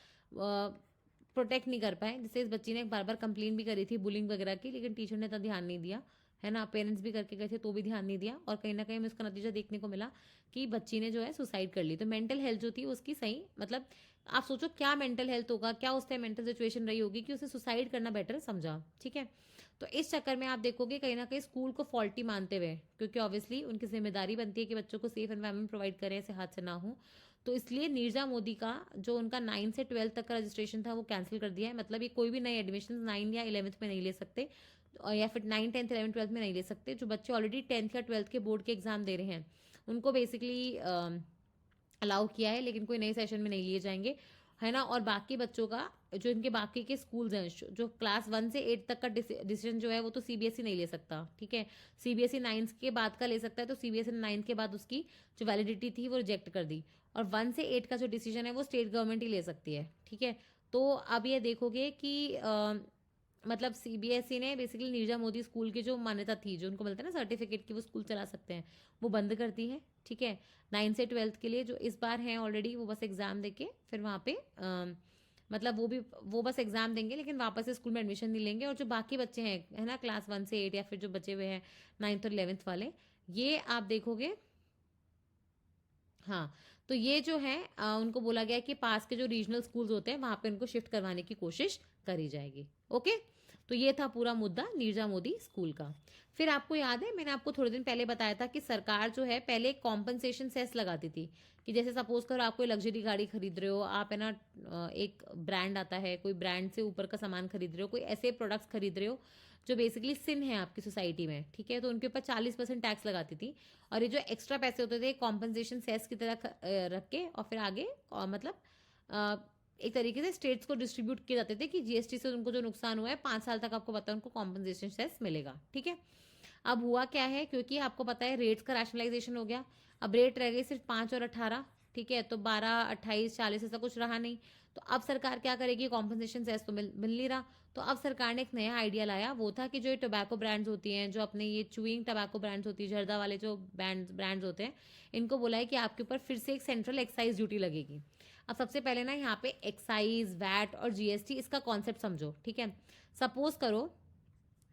प्रोटेक्ट नहीं कर पाए। जैसे इस बच्ची ने बार बार कंप्लेन भी करी थी बुलिंग वगैरह की, लेकिन टीचर ने इतना ध्यान नहीं दिया, है ना, पेरेंट्स भी करके गए थे तो भी ध्यान नहीं दिया, और कहीं ना कहीं हमें उसका नतीजा देखने को मिला कि बच्ची ने जो है सुसाइड कर ली। तो मेंटल हेल्थ जो थी उसकी सही मतलब आप सोचो क्या मेंटल हेल्थ होगा, क्या उस टाइम मेंटल सिचुएशन रही होगी कि उसे सुसाइड करना बेटर समझा। ठीक है, तो इस चक्कर में आप देखोगे कहीं ना कहीं स्कूल को फॉल्टी मानते हुए, क्योंकि ऑब्वियसली उनकी जिम्मेदारी बनती है कि बच्चों को सेफ एनवायरनमेंट प्रोवाइड करें, ऐसे हादसे ना हो। तो इसलिए नीरजा मोदी का जो उनका 9 से 12 तक का रजिस्ट्रेशन था वो कैंसिल कर दिया है। मतलब ये कोई भी नए एडमिशन 9 या 11th में नहीं ले सकते, और या फिर 9, 10th, 11th, 12th में नहीं ले सकते। जो बच्चे ऑलरेडी 10th या 12th के बोर्ड के एग्जाम दे रहे हैं उनको बेसिकली अलाउ किया है, लेकिन कोई नए सेशन में नहीं लिए जाएंगे, है ना। और बाकी बच्चों का जो इनके बाकी के स्कूल्स हैं, जो क्लास 1 से 8 तक का डिसीजन जो है वो तो सीबीएसई नहीं ले सकता। ठीक है, सीबीएसई 9th के बाद का ले सकता है, तो सीबीएसई ने 9th के बाद उसकी जो वैलिडिटी थी वो रिजेक्ट कर दी, और 1 से 8 का जो डिसीजन है वो स्टेट गवर्नमेंट ही ले सकती है। ठीक है, तो अब ये देखोगे कि मतलब सीबीएसई ने बेसिकली नीरजा मोदी स्कूल की जो मान्यता थी, जो उनको मिलता है ना सर्टिफिकेट की वो स्कूल चला सकते हैं, वो बंद कर दी है। ठीक है, 9 से 12th के लिए जो इस बार हैं ऑलरेडी, वो बस एग्जाम देके फिर वहाँ पे मतलब वो बस एग्जाम देंगे, लेकिन वापस से स्कूल में एडमिशन नहीं लेंगे। और जो बाकी बच्चे हैं, है ना, क्लास 1 से 8 या फिर जो बचे हुए हैं 9th और 11th वाले, ये आप देखोगे, हाँ, तो ये जो है उनको बोला गया है कि पास के जो रीजनल स्कूल्स होते हैं वहां पे उनको शिफ्ट करवाने की कोशिश करी जाएगी। ओके, तो ये था पूरा मुद्दा नीरजा मोदी स्कूल का। फिर आपको याद है मैंने आपको थोड़े दिन पहले बताया था कि सरकार जो है पहले कॉम्पनसेशन सेस लगाती थी, कि जैसे सपोज करो आप कोई लग्जरी गाड़ी खरीद रहे हो, आप है ना एक ब्रांड आता है, कोई ब्रांड से ऊपर का सामान खरीद रहे हो, कोई ऐसे प्रोडक्ट्स खरीद रहे हो जो बेसिकली सिन है आपकी सोसाइटी में। ठीक है, तो उनके ऊपर 40% टैक्स लगाती थी, और ये जो एक्स्ट्रा पैसे होते थे कॉम्पनसेशन सेस की तरह रख के, और फिर आगे मतलब एक तरीके से स्टेट्स को डिस्ट्रीब्यूट किए जाते थे कि जीएसटी से उनको जो नुकसान हुआ है 5 साल तक आपको पता है उनको कॉम्पनसेशन सेस मिलेगा। ठीक है, अब हुआ क्या है, क्योंकि आपको पता है रेट्स का रैशनलाइजेशन हो गया, अब रेट रह गई सिर्फ 5 और 18। ठीक है, तो 12, 28, 40 ऐसा कुछ रहा नहीं। तो अब सरकार क्या करेगी, कॉम्पनसेशन सेस तो मिल नहीं रहा, तो अब सरकार ने एक नया आइडिया लाया, वो था कि जो ये टोबैको ब्रांड्स होती हैं, जो अपने ये चुइंग टोबैको ब्रांड्स होती है, जर्दा वाले जो ब्रांड्स होते हैं, इनको बोला है कि आपके ऊपर फिर से एक सेंट्रल एक्साइज ड्यूटी लगेगी। अब सबसे पहले ना यहाँ पे एक्साइज, वैट और जीएसटी, इसका कॉन्सेप्ट समझो। ठीक है, सपोज करो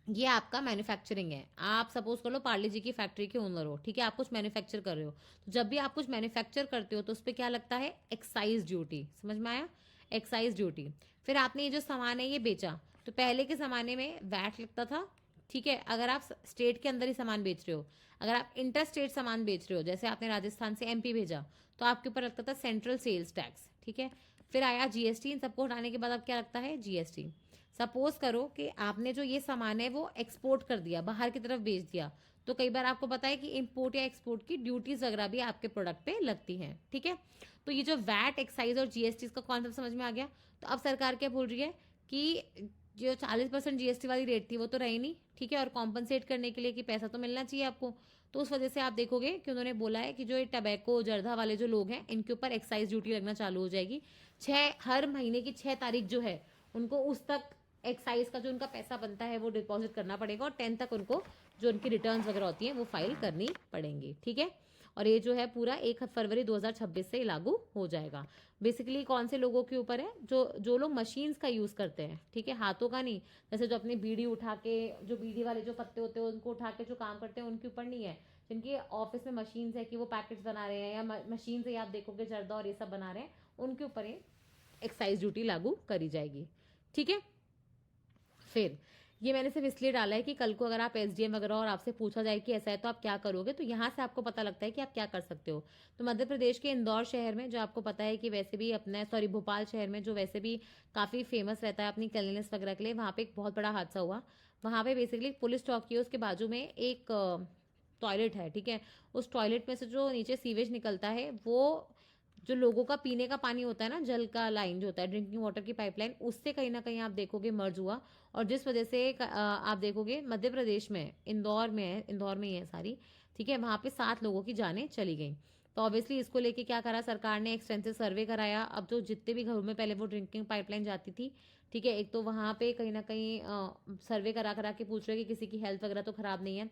ये आपका मैन्युफैक्चरिंग है, आप सपोज कर लो पार्ले जी की फैक्ट्री के ओनर हो। ठीक है, आप कुछ मैन्युफैक्चर कर रहे हो, तो जब भी आप कुछ मैन्युफैक्चर करते हो तो उस पर क्या लगता है, एक्साइज ड्यूटी। समझ में आया, एक्साइज ड्यूटी। फिर आपने ये जो सामान है ये बेचा, तो पहले के ज़माने में वैट लगता था। ठीक है, अगर आप स्टेट के अंदर ही सामान बेच रहे हो, अगर आप इंटर स्टेट सामान बेच रहे हो, जैसे आपने राजस्थान से एमपी भेजा, तो आपके ऊपर लगता था सेंट्रल सेल्स टैक्स। ठीक है, फिर आया जीएसटी, इन सबको हटाने के बाद अब क्या लगता है, जीएसटी। सपोज करो कि आपने जो ये सामान है वो एक्सपोर्ट कर दिया, बाहर की तरफ बेच दिया, तो कई बार आपको पता है कि इंपोर्ट या एक्सपोर्ट की ड्यूटीज वगैरह भी आपके प्रोडक्ट पे लगती हैं। ठीक है, तो ये जो वैट, एक्साइज और जीएसटी का कॉन्सेप्ट समझ में आ गया। तो अब सरकार क्या बोल रही है कि जो 40% जीएसटी वाली रेट थी वो तो रही नहीं। ठीक है, और कॉम्पनसेट करने के लिए कि पैसा तो मिलना चाहिए आपको, तो उस वजह से आप देखोगे कि उन्होंने बोला है कि जो ये टबैको जर्दा वाले जो लोग हैं इनके ऊपर एक्साइज ड्यूटी लगना चालू हो जाएगी। हर महीने की 6 तारीख जो है उनको उस तक एक्साइज का जो उनका पैसा बनता है वो डिपॉजिट करना पड़ेगा, और 10 तक उनको जो उनकी रिटर्न वगैरह होती हैं वो फाइल करनी पड़ेंगी। ठीक है, और ये जो है पूरा 1 फरवरी 2026 से लागू हो जाएगा। बेसिकली कौन से लोगों के ऊपर है, जो लोग मशीन्स का यूज़ करते हैं। ठीक है, हाथों का नहीं, जैसे जो अपनी बीड़ी उठा के, जो बीड़ी वाले जो पत्ते होते हैं उनको उठा के जो काम करते हैं उनके ऊपर नहीं है। जिनकी ऑफिस में मशीन्स है कि वो पैकेट्स बना रहे हैं, या मशीन से आप देखोगे जर्दा और ये सब बना रहे हैं, उनके ऊपर एक्साइज ड्यूटी लागू करी जाएगी। ठीक है, फिर ये मैंने सिर्फ इसलिए डाला है कि कल को अगर आप एसडीएम वगैरह और आपसे पूछा जाए कि ऐसा है तो आप क्या करोगे, तो यहाँ से आपको पता लगता है कि आप क्या कर सकते हो। तो मध्य प्रदेश के इंदौर शहर में, जो आपको पता है कि वैसे भी अपना, सॉरी, भोपाल शहर में, जो वैसे भी काफ़ी फेमस रहता है अपनी क्लीननेस वगैरह के लिए, वहाँ पे एक बहुत बड़ा हादसा हुआ। वहाँ पे बेसिकली पुलिस चौकी है, उसके बाजू में एक टॉयलेट है। ठीक है, उस टॉयलेट में से जो नीचे सीवेज निकलता है, वो जो लोगों का पीने का पानी होता है ना, जल का लाइन जो होता है, ड्रिंकिंग वाटर की पाइपलाइन, उससे कहीं ना कहीं आप देखोगे मर्ज हुआ। और जिस वजह से आप देखोगे मध्य प्रदेश में, इंदौर में है, इंदौर में ही है सारी। ठीक है, वहाँ पे 7 लोगों की जानें चली गई। तो ऑब्वियसली इसको लेके क्या करा सरकार ने, एक्सटेंसिव सर्वे कराया। अब जो जितने भी घरों में पहले वो ड्रिंकिंग पाइपलाइन जाती थी, ठीक है, एक तो वहाँ पे कहीं ना कहीं सर्वे करा करा के पूछ रहे कि किसी की हेल्थ वगैरह तो खराब नहीं है।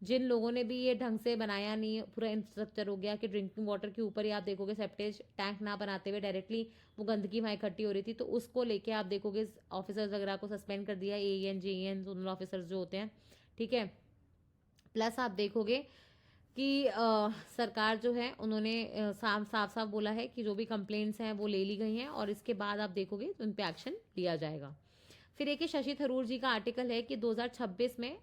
जिन लोगों ने भी ये ढंग से बनाया नहीं, पूरा इंफ्रास्ट्रक्चर हो गया कि ड्रिंकिंग वाटर के ऊपर ही आप देखोगे सेप्टेज टैंक ना बनाते हुए डायरेक्टली वो गंदगी वहाँ इकट्ठी हो रही थी, तो उसको लेके आप देखोगे ऑफिसर्स वगैरह को सस्पेंड कर दिया, एएन जेएन जोनल ऑफिसर्स जो होते हैं। ठीक है, प्लस आप देखोगे कि सरकार जो है उन्होंने साफ साफ साफ बोला है कि जो भी कंप्लेंट्स हैं वो ले ली गई हैं और इसके बाद आप देखोगे तो उन पे एक्शन लिया जाएगा। फिर एक शशि थरूर जी का आर्टिकल है कि 2026 में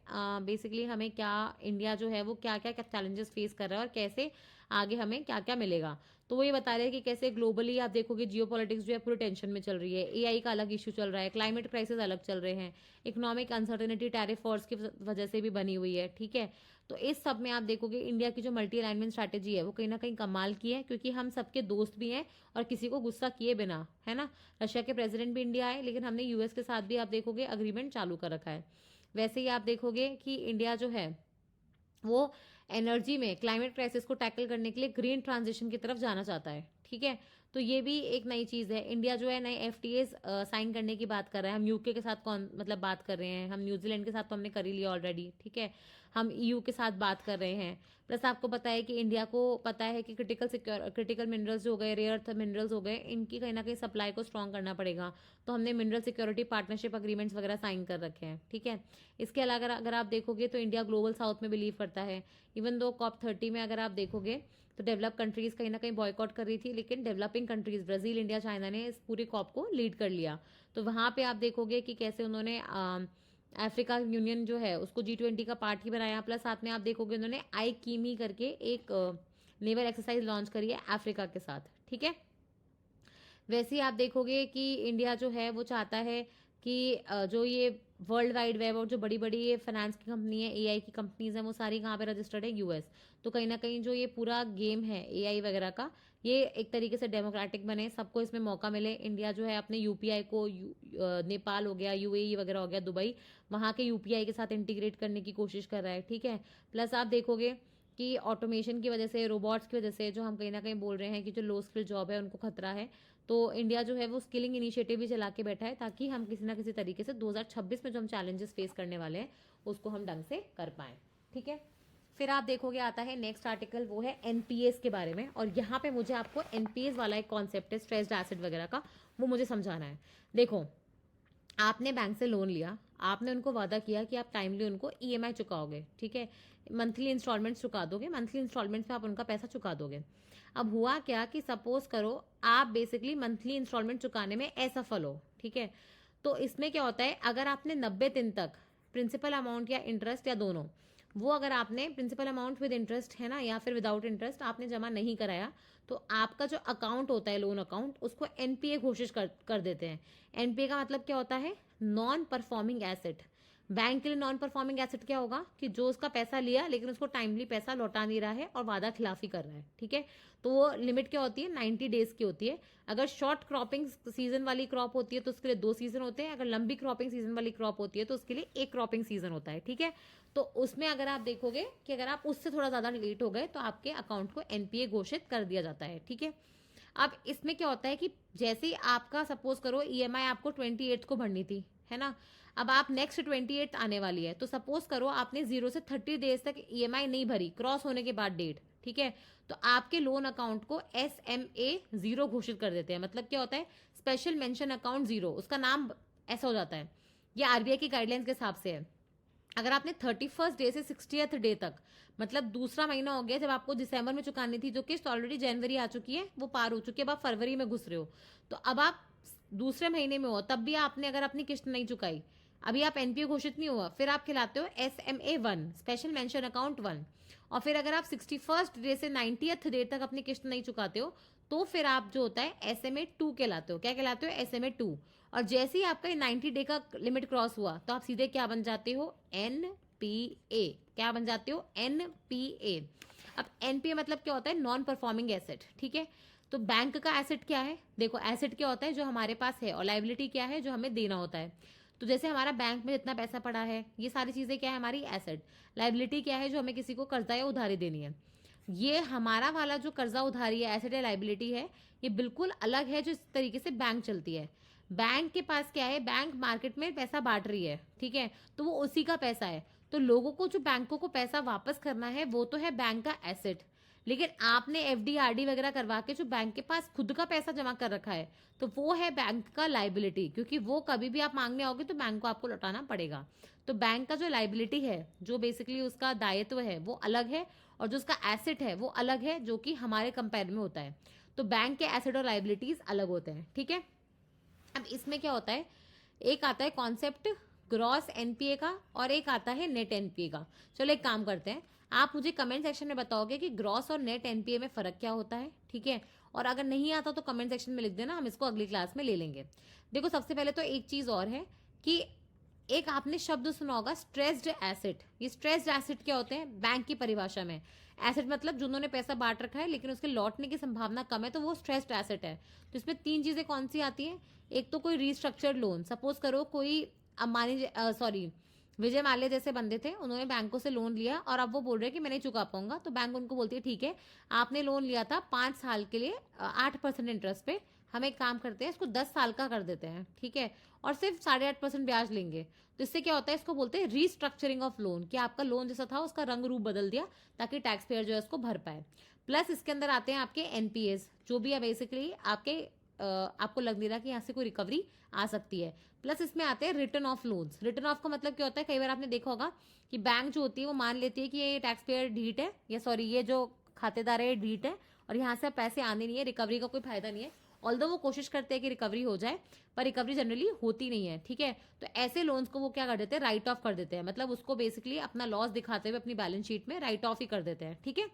बेसिकली हमें क्या, इंडिया जो है वो क्या क्या चैलेंजेस फेस कर रहा है और कैसे आगे हमें क्या क्या मिलेगा। तो वो ये बता रहे हैं कि कैसे ग्लोबली आप देखोगे जियो पॉलिटिक्स जो है पूरी टेंशन में चल रही है, एआई का अलग इशू चल रहा है, क्लाइमेट क्राइसिस अलग चल रहे हैं, इकोनॉमिक अनसर्टेनिटी टैरिफ वॉर्स की वजह से भी बनी हुई है। ठीक है, तो इस सब में आप देखोगे इंडिया की जो मल्टी अलाइनमेंट स्ट्रैटेजी है वो कहीं ना कहीं कमाल की है, क्योंकि हम सबके दोस्त भी हैं और किसी को गुस्सा किए बिना, है ना। रशिया के प्रेसिडेंट भी इंडिया आए, लेकिन हमने यूएस के साथ भी आप देखोगे अग्रीमेंट चालू कर रखा है। वैसे ही आप देखोगे कि इंडिया जो है वो एनर्जी में क्लाइमेट क्राइसिस को टैकल करने के लिए ग्रीन ट्रांजिशन की तरफ जाना चाहता है। ठीक है, तो ये भी एक नई चीज़ है। इंडिया जो है नए एफटीएस साइन करने की बात कर रहा है। हम यूके के साथ कौन मतलब बात कर रहे हैं, हम न्यूजीलैंड के साथ तो हमने कर ही लिया ऑलरेडी। ठीक है, हम ईयू के साथ बात कर रहे हैं। प्लस आपको पता है कि इंडिया को पता है कि क्रिटिकल मिनरल्स जो हो गए, रेयर अर्थ मिनरल्स हो गए, इनकी कहीं ना कहीं सप्लाई को स्ट्रॉन्ग करना पड़ेगा। तो हमने मिनरल सिक्योरिटी पार्टनरशिप अग्रीमेंट्स वगैरह साइन कर रखे हैं। ठीक है, इसके अलावा अगर आप देखोगे तो इंडिया ग्लोबल साउथ में बिलीव करता है। इवन दो COP30 में अगर आप देखोगे तो डेवलप कंट्रीज कहीं ना कहीं बॉयकॉट कर रही थी, लेकिन developing countries Brazil, India, China ने इस पूरी कॉप को लीड कर लिया। तो वहाँ पे आप देखोगे कि कैसे उन्होंने अफ्रीका यूनियन जो है उसको G20 का पार्ट ही बनाया। प्लस साथ में आप देखोगे उन्होंने आई कीमी करके एक नेवल एक्सरसाइज लॉन्च करी है अफ्रीका के साथ। ठीक है, वैसे ही आप देखोगे कि इंडिया जो है वो चाहता है कि जो ये वर्ल्ड वाइड वेब और जो बड़ी बड़ी ये फाइनेंस की कंपनी है, एआई की कंपनीज हैं, वो सारी कहाँ पे रजिस्टर्ड है, यूएस। तो कहीं ना कहीं जो ये पूरा गेम है एआई वगैरह का, ये एक तरीके से डेमोक्रेटिक बने, सबको इसमें मौका मिले। इंडिया जो है अपने यूपीआई को नेपाल हो गया, यूएई वगैरह हो गया, दुबई, वहाँ के यूपीआई के साथ इंटीग्रेट करने की कोशिश कर रहा है। ठीक है, प्लस आप देखोगे कि ऑटोमेशन की वजह से, रोबोट्स की वजह से जो हम कहीं ना कहीं बोल रहे हैं कि जो लो स्किल जॉब है उनको खतरा है, तो इंडिया जो है वो स्किलिंग इनिशिएटिव भी चला के बैठा है, ताकि हम किसी ना किसी तरीके से 2026 में जो हम चैलेंजेस फेस करने वाले हैं उसको हम ढंग से कर पाएँ। ठीक है, फिर आप देखोगे आता है नेक्स्ट आर्टिकल, वो है एनपीएस के बारे में। और यहाँ पे मुझे आपको एनपीएस वाला एक कॉन्सेप्ट है स्ट्रेस्ड एसिड वगैरह का, वो मुझे समझाना है। देखो, आपने बैंक से लोन लिया, आपने उनको वादा किया कि आप टाइमली उनको ईएमआई चुकाओगे। ठीक है, मंथली इंस्टॉलमेंट्स चुका दोगे, मंथली इंस्टॉलमेंट्स में आप उनका पैसा चुका दोगे। अब हुआ क्या कि सपोज करो आप बेसिकली मंथली इंस्टॉलमेंट चुकाने में असफल हो। ठीक है, तो इसमें क्या होता है, अगर आपने 90 दिन तक प्रिंसिपल अमाउंट या इंटरेस्ट या दोनों, वो अगर आपने प्रिंसिपल अमाउंट विद इंटरेस्ट है ना, या फिर विदाउट इंटरेस्ट आपने जमा नहीं कराया, तो आपका जो अकाउंट होता है लोन अकाउंट, उसको एनपीए घोषित कर देते हैं। एनपीए का मतलब क्या होता है, नॉन परफॉर्मिंग एसेट। बैंक के लिए नॉन परफॉर्मिंग एसेट क्या होगा कि जो उसका पैसा लिया लेकिन उसको टाइमली पैसा लौटा नहीं रहा है और वादा खिलाफी कर रहा है। ठीक है, तो वो लिमिट क्या होती है, 90 डेज की होती है। अगर शॉर्ट क्रॉपिंग सीजन वाली क्रॉप होती है तो उसके लिए 2 सीजन होते हैं, अगर लंबी क्रॉपिंग सीजन वाली क्रॉप होती है तो उसके लिए 1 क्रॉपिंग सीजन होता है। ठीक है, तो उसमें अगर आप देखोगे कि अगर आप उससे थोड़ा ज्यादा लेट हो गए तो आपके अकाउंट को एनपीए घोषित कर दिया जाता है। ठीक है, अब इसमें क्या होता है कि जैसे ही आपका सपोज करो ईएमआई आपको 28 को भरनी थी, है ना, अब आप नेक्स्ट 28 आने वाली है, तो सपोज करो आपने 0 से 30 डेज तक ईएमआई नहीं भरी क्रॉस होने के बाद डेट। ठीक है, तो आपके लोन अकाउंट को SMA 0 घोषित कर देते हैं। मतलब क्या होता है, स्पेशल मेंशन अकाउंट 0, उसका नाम ऐसा हो जाता है। ये आरबीआई की गाइडलाइंस के हिसाब से है। अगर आपने 31st डे से 60th डे तक, मतलब दूसरा महीना हो गया जब आपको दिसंबर में चुकानी थी जो किस्त, ऑलरेडी जनवरी आ चुकी है, वो पार हो चुकी है, अब आप फरवरी में घुस रहे हो, तो अब आप दूसरे महीने में हो, तब भी आपने अगर अपनी किस्त नहीं चुकाई, अभी आप एनपीए घोषित नहीं हुआ, फिर आप खिलाते हो SMA 1, स्पेशल मेंशन अकाउंट 1। और फिर अगर आप 61st डे से 90th डे तक अपनी किस्त नहीं चुकाते हो, तो फिर आप जो होता है SMA 2 कहलाते हो। क्या कहलाते हो, SMA 2। और जैसे ही आपका 90 डे का लिमिट क्रॉस हुआ तो आप सीधे क्या बन जाते हो, एनपीए। क्या बन जाते हो, एनपीए। अब एनपीए मतलब क्या होता है, नॉन परफॉर्मिंग एसेट। ठीक है, तो बैंक का एसेट क्या है, देखो एसेट क्या होता है जो हमारे पास है, और लाइबिलिटी क्या है जो हमें देना होता है। तो जैसे हमारा बैंक में जितना पैसा पड़ा है, ये सारी चीजें क्या है, हमारी एसेट। लाइबिलिटी क्या है, जो हमें किसी को कर्जा या उधारी देनी है। ये हमारा वाला जो कर्जा उधारी है, एसेट या लाइबिलिटी है, ये बिल्कुल अलग है जो इस तरीके से बैंक चलती है। बैंक के पास क्या है, बैंक मार्केट में पैसा बांट रही है। ठीक है, तो वो उसी का पैसा है। तो लोगों को जो बैंकों को पैसा वापस करना है वो तो है बैंक का एसेट, लेकिन आपने एफडी आरडी वगैरह करवा के जो बैंक के पास खुद का पैसा जमा कर रखा है, तो वो है बैंक का लाइबिलिटी, क्योंकि वो कभी भी आप मांगने आओगे तो बैंक को आपको लौटाना पड़ेगा। तो बैंक का जो लाइबिलिटी है, जो बेसिकली उसका दायित्व है, वो अलग है, और जो उसका एसेट है वो अलग है, जो कि हमारे कंपेयर में होता है। तो बैंक के एसेट और लाइबिलिटीज अलग होते हैं, ठीक है। अब इसमें क्या होता है, एक आता है कॉन्सेप्ट ग्रॉस एनपीए का और एक आता है नेट एनपीए का। चलो एक काम करते हैं, आप मुझे कमेंट सेक्शन में बताओगे कि ग्रॉस और नेट एनपीए में फर्क क्या होता है, ठीक है। और अगर नहीं आता तो कमेंट सेक्शन में लिख देना, हम इसको अगली क्लास में ले लेंगे। देखो सबसे पहले तो एक चीज और है कि एक आपने शब्द सुना होगा स्ट्रेस्ड एसेट। ये स्ट्रेस्ड एसेट क्या होते हैं बैंक की परिभाषा में? एसेट मतलब जिन्होंने पैसा बांट रखा है लेकिन उसके लौटने की संभावना कम है, तो वो स्ट्रेस्ड एसेट है। तो इसमें तीन चीजें कौन सी आती हैं? एक तो कोई रिस्ट्रक्चर्ड लोन, सपोज करो कोई अंबानी सॉरी विजय माल्या जैसे बंदे थे, उन्होंने बैंकों से लोन लिया और अब वो बोल रहे हैं कि मैं नहीं चुका पाऊंगा, तो बैंक उनको बोलती है ठीक है, आपने लोन लिया था 5 साल के लिए 8% इंटरेस्ट पे, हम एक काम करते हैं इसको 10 साल का कर देते हैं, ठीक है, और सिर्फ 8.5% ब्याज लेंगे। तो इससे क्या होता है, इसको बोलते हैं रीस्ट्रक्चरिंग ऑफ लोन, कि आपका लोन जैसा था उसका रंग रूप बदल दिया ताकि टैक्स पेयर जो है उसको भर पाए। प्लस इसके अंदर आते हैं आपके एनपीएस, जो भी है बेसिकली आपके आपको लग नहीं रहा कि यहाँ से कोई रिकवरी आ सकती है। प्लस इसमें आते हैं return of loans. Return of का मतलब क्या होता है, कई बार आपने देखा होगा कि बैंक जो होती है वो मान लेती है कि ये टैक्स पेयर ढीठ है, या सॉरी ये जो खातेदार है ढीठ है और यहाँ से पैसे आने नहीं है, रिकवरी का कोई फायदा नहीं है। ऑल्दो वो कोशिश करते हैं कि रिकवरी हो जाए, पर रिकवरी जनरली होती नहीं है, ठीक है। तो ऐसे लोन्स को वो क्या कर देते हैं, राइट ऑफ कर देते हैं, मतलब उसको बेसिकली अपना लॉस दिखाते हुए अपनी बैलेंस शीट में राइट ऑफ ही कर देते हैं, ठीक है।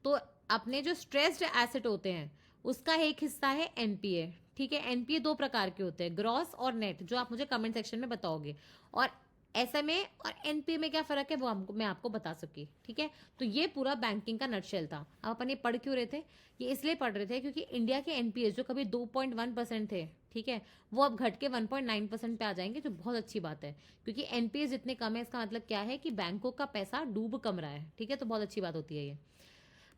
तो अपने जो स्ट्रेस्ड एसेट होते हैं उसका एक हिस्सा है एनपीए, ठीक है। एनपीए दो प्रकार के होते हैं, ग्रॉस और नेट, जो आप मुझे कमेंट सेक्शन में बताओगे। और एसएमए और एनपीए में क्या फर्क है वो मैं आपको बता सकी, ठीक है। तो ये पूरा बैंकिंग का नटशेल था। अब अपन ये पढ़ क्यों रहे थे? ये इसलिए पढ़ रहे थे क्योंकि इंडिया के एनपीए जो कभी 2.1% थे, ठीक है, वो अब घट के 1.9% पे आ जाएंगे, जो बहुत अच्छी बात है। क्योंकि एनपीए जितने कम है इसका मतलब क्या है कि बैंकों का पैसा डूब कम रहा है, ठीक है, तो बहुत अच्छी बात होती है ये।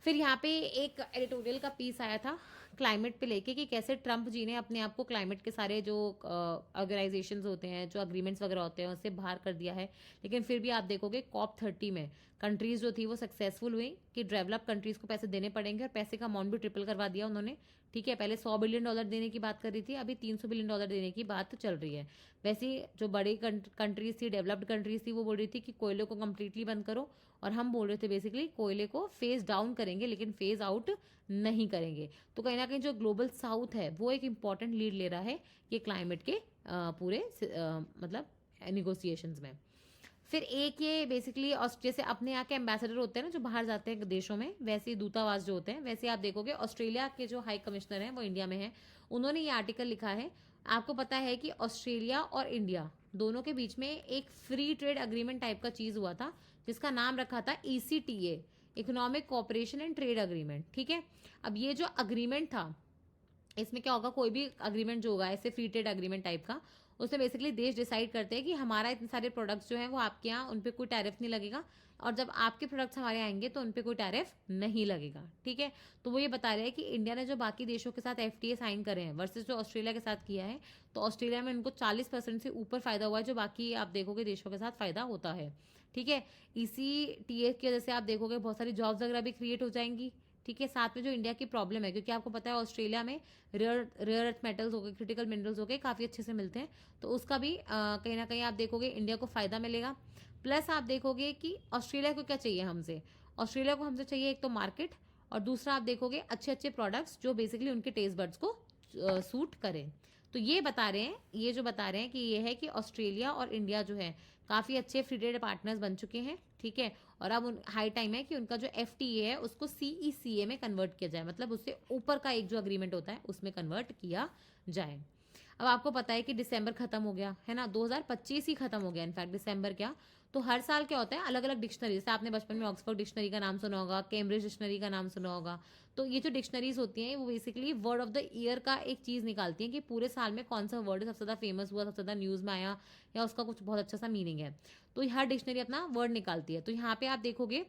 फिर यहाँ पे एक एडिटोरियल का पीस आया था क्लाइमेट पे लेके, कि कैसे ट्रम्प जी ने अपने आप को क्लाइमेट के सारे जो ऑर्गेनाइजेशंस होते हैं, जो अग्रीमेंट्स वगैरह होते हैं, उससे बाहर कर दिया है। लेकिन फिर भी आप देखोगे COP30 में कंट्रीज जो थी वो सक्सेसफुल हुई कि डेवलप कंट्रीज को पैसे देने पड़ेंगे, और पैसे का अमाउंट भी ट्रिपल करवा दिया उन्होंने, ठीक है। पहले $100 बिलियन देने की बात कर रही थी, अभी $300 बिलियन देने की बात चल रही है। वैसे ही जो बड़ी कंट्रीज थी, डेवलप्ड कंट्रीज थी, वो बोल रही थी कि कोयले को कम्प्लीटली बंद करो, और हम बोल रहे थे बेसिकली कोयले को फेज डाउन करेंगे लेकिन फेज आउट नहीं करेंगे। तो कहीं ना कहीं जो ग्लोबल साउथ है वो एक इंपॉर्टेंट लीड ले रहा है ये क्लाइमेट के पूरे मतलब निगोसिएशंस में। फिर एक ये बेसिकली जैसे अपने यहाँ के एम्बेसडर होते हैं ना जो बाहर जाते हैं देशों में, वैसे ही दूतावास जो होते हैं, वैसे आप देखोगे ऑस्ट्रेलिया के जो हाई कमिश्नर हैं वो इंडिया में हैं। उन्होंने ये आर्टिकल लिखा है। आपको पता है कि ऑस्ट्रेलिया और इंडिया दोनों के बीच में एक फ्री ट्रेड अग्रीमेंट टाइप का चीज हुआ था, जिसका नाम रखा था ECTA, economic cooperation and trade agreement, ठीक है। अब ये जो अग्रीमेंट था, इसमें क्या होगा, कोई भी अग्रीमेंट जो होगा ऐसे फ्री ट्रेड अग्रीमेंट टाइप का, उसमें बेसिकली देश डिसाइड करते हैं कि हमारा इतने सारे प्रोडक्ट्स जो हैं वो आपके यहाँ उन पर कोई टैरिफ नहीं लगेगा, और जब आपके प्रोडक्ट्स हमारे आएंगे तो उन पर कोई टैरिफ नहीं लगेगा, ठीक है। तो वो ये बता रहे हैं कि इंडिया ने जो बाकी देशों के साथ FTA साइन करे हैं वर्सेस जो ऑस्ट्रेलिया के साथ किया है, तो ऑस्ट्रेलिया में उनको 40% से ऊपर फायदा हुआ है, जो बाकी आप देखोगे देशों के साथ फायदा होता है, ठीक है। ECTA की वजह से आप देखोगे बहुत सारी जॉब्स वगैरह भी क्रिएट हो जाएंगी, ठीक है। साथ में जो इंडिया की प्रॉब्लम है, क्योंकि आपको पता है ऑस्ट्रेलिया में रेयर अर्थ मेटल्स हो गए, क्रिटिकल मिनरल्स हो गए, काफ़ी अच्छे से मिलते हैं, तो उसका भी कहीं ना कहीं आप देखोगे इंडिया को फ़ायदा मिलेगा। प्लस आप देखोगे कि ऑस्ट्रेलिया को क्या चाहिए हमसे, ऑस्ट्रेलिया को हमसे चाहिए एक तो मार्केट, और दूसरा आप देखोगे अच्छे अच्छे प्रोडक्ट्स जो बेसिकली उनके टेस्ट बड्स को सूट करें। तो ये बता रहे हैं, ये जो बता रहे हैं कि ये है कि ऑस्ट्रेलिया और इंडिया जो है काफ़ी अच्छे फ्री ट्रेड पार्टनर्स बन चुके हैं, ठीक है। और अब हाई टाइम है कि उनका जो FTA है उसको CECA में कन्वर्ट किया जाए, मतलब उससे ऊपर का एक जो अग्रीमेंट होता है उसमें कन्वर्ट किया जाए। अब आपको पता है कि दिसंबर खत्म हो गया है ना, 2025 ही खत्म हो गया इनफैक्ट, दिसंबर क्या, तो हर साल क्या होता है अलग अलग डिक्शनरी, जैसे आपने बचपन में ऑक्सफोर्ड डिक्शनरी का नाम सुना होगा, कैम्ब्रिज डिक्शनरी का नाम सुना होगा, तो ये जो डिक्शनरीज होती हैं वो basically word of the year का एक चीज़ निकालती हैं कि पूरे साल में कौन सा वर्ड सबसे ज़्यादा फेमस हुआ, सबसे ज़्यादा न्यूज़ में आया, या उसका कुछ बहुत अच्छा सा मीनिंग है। तो हर डिक्शनरी अपना वर्ड निकालती है। तो यहाँ पे आप देखोगे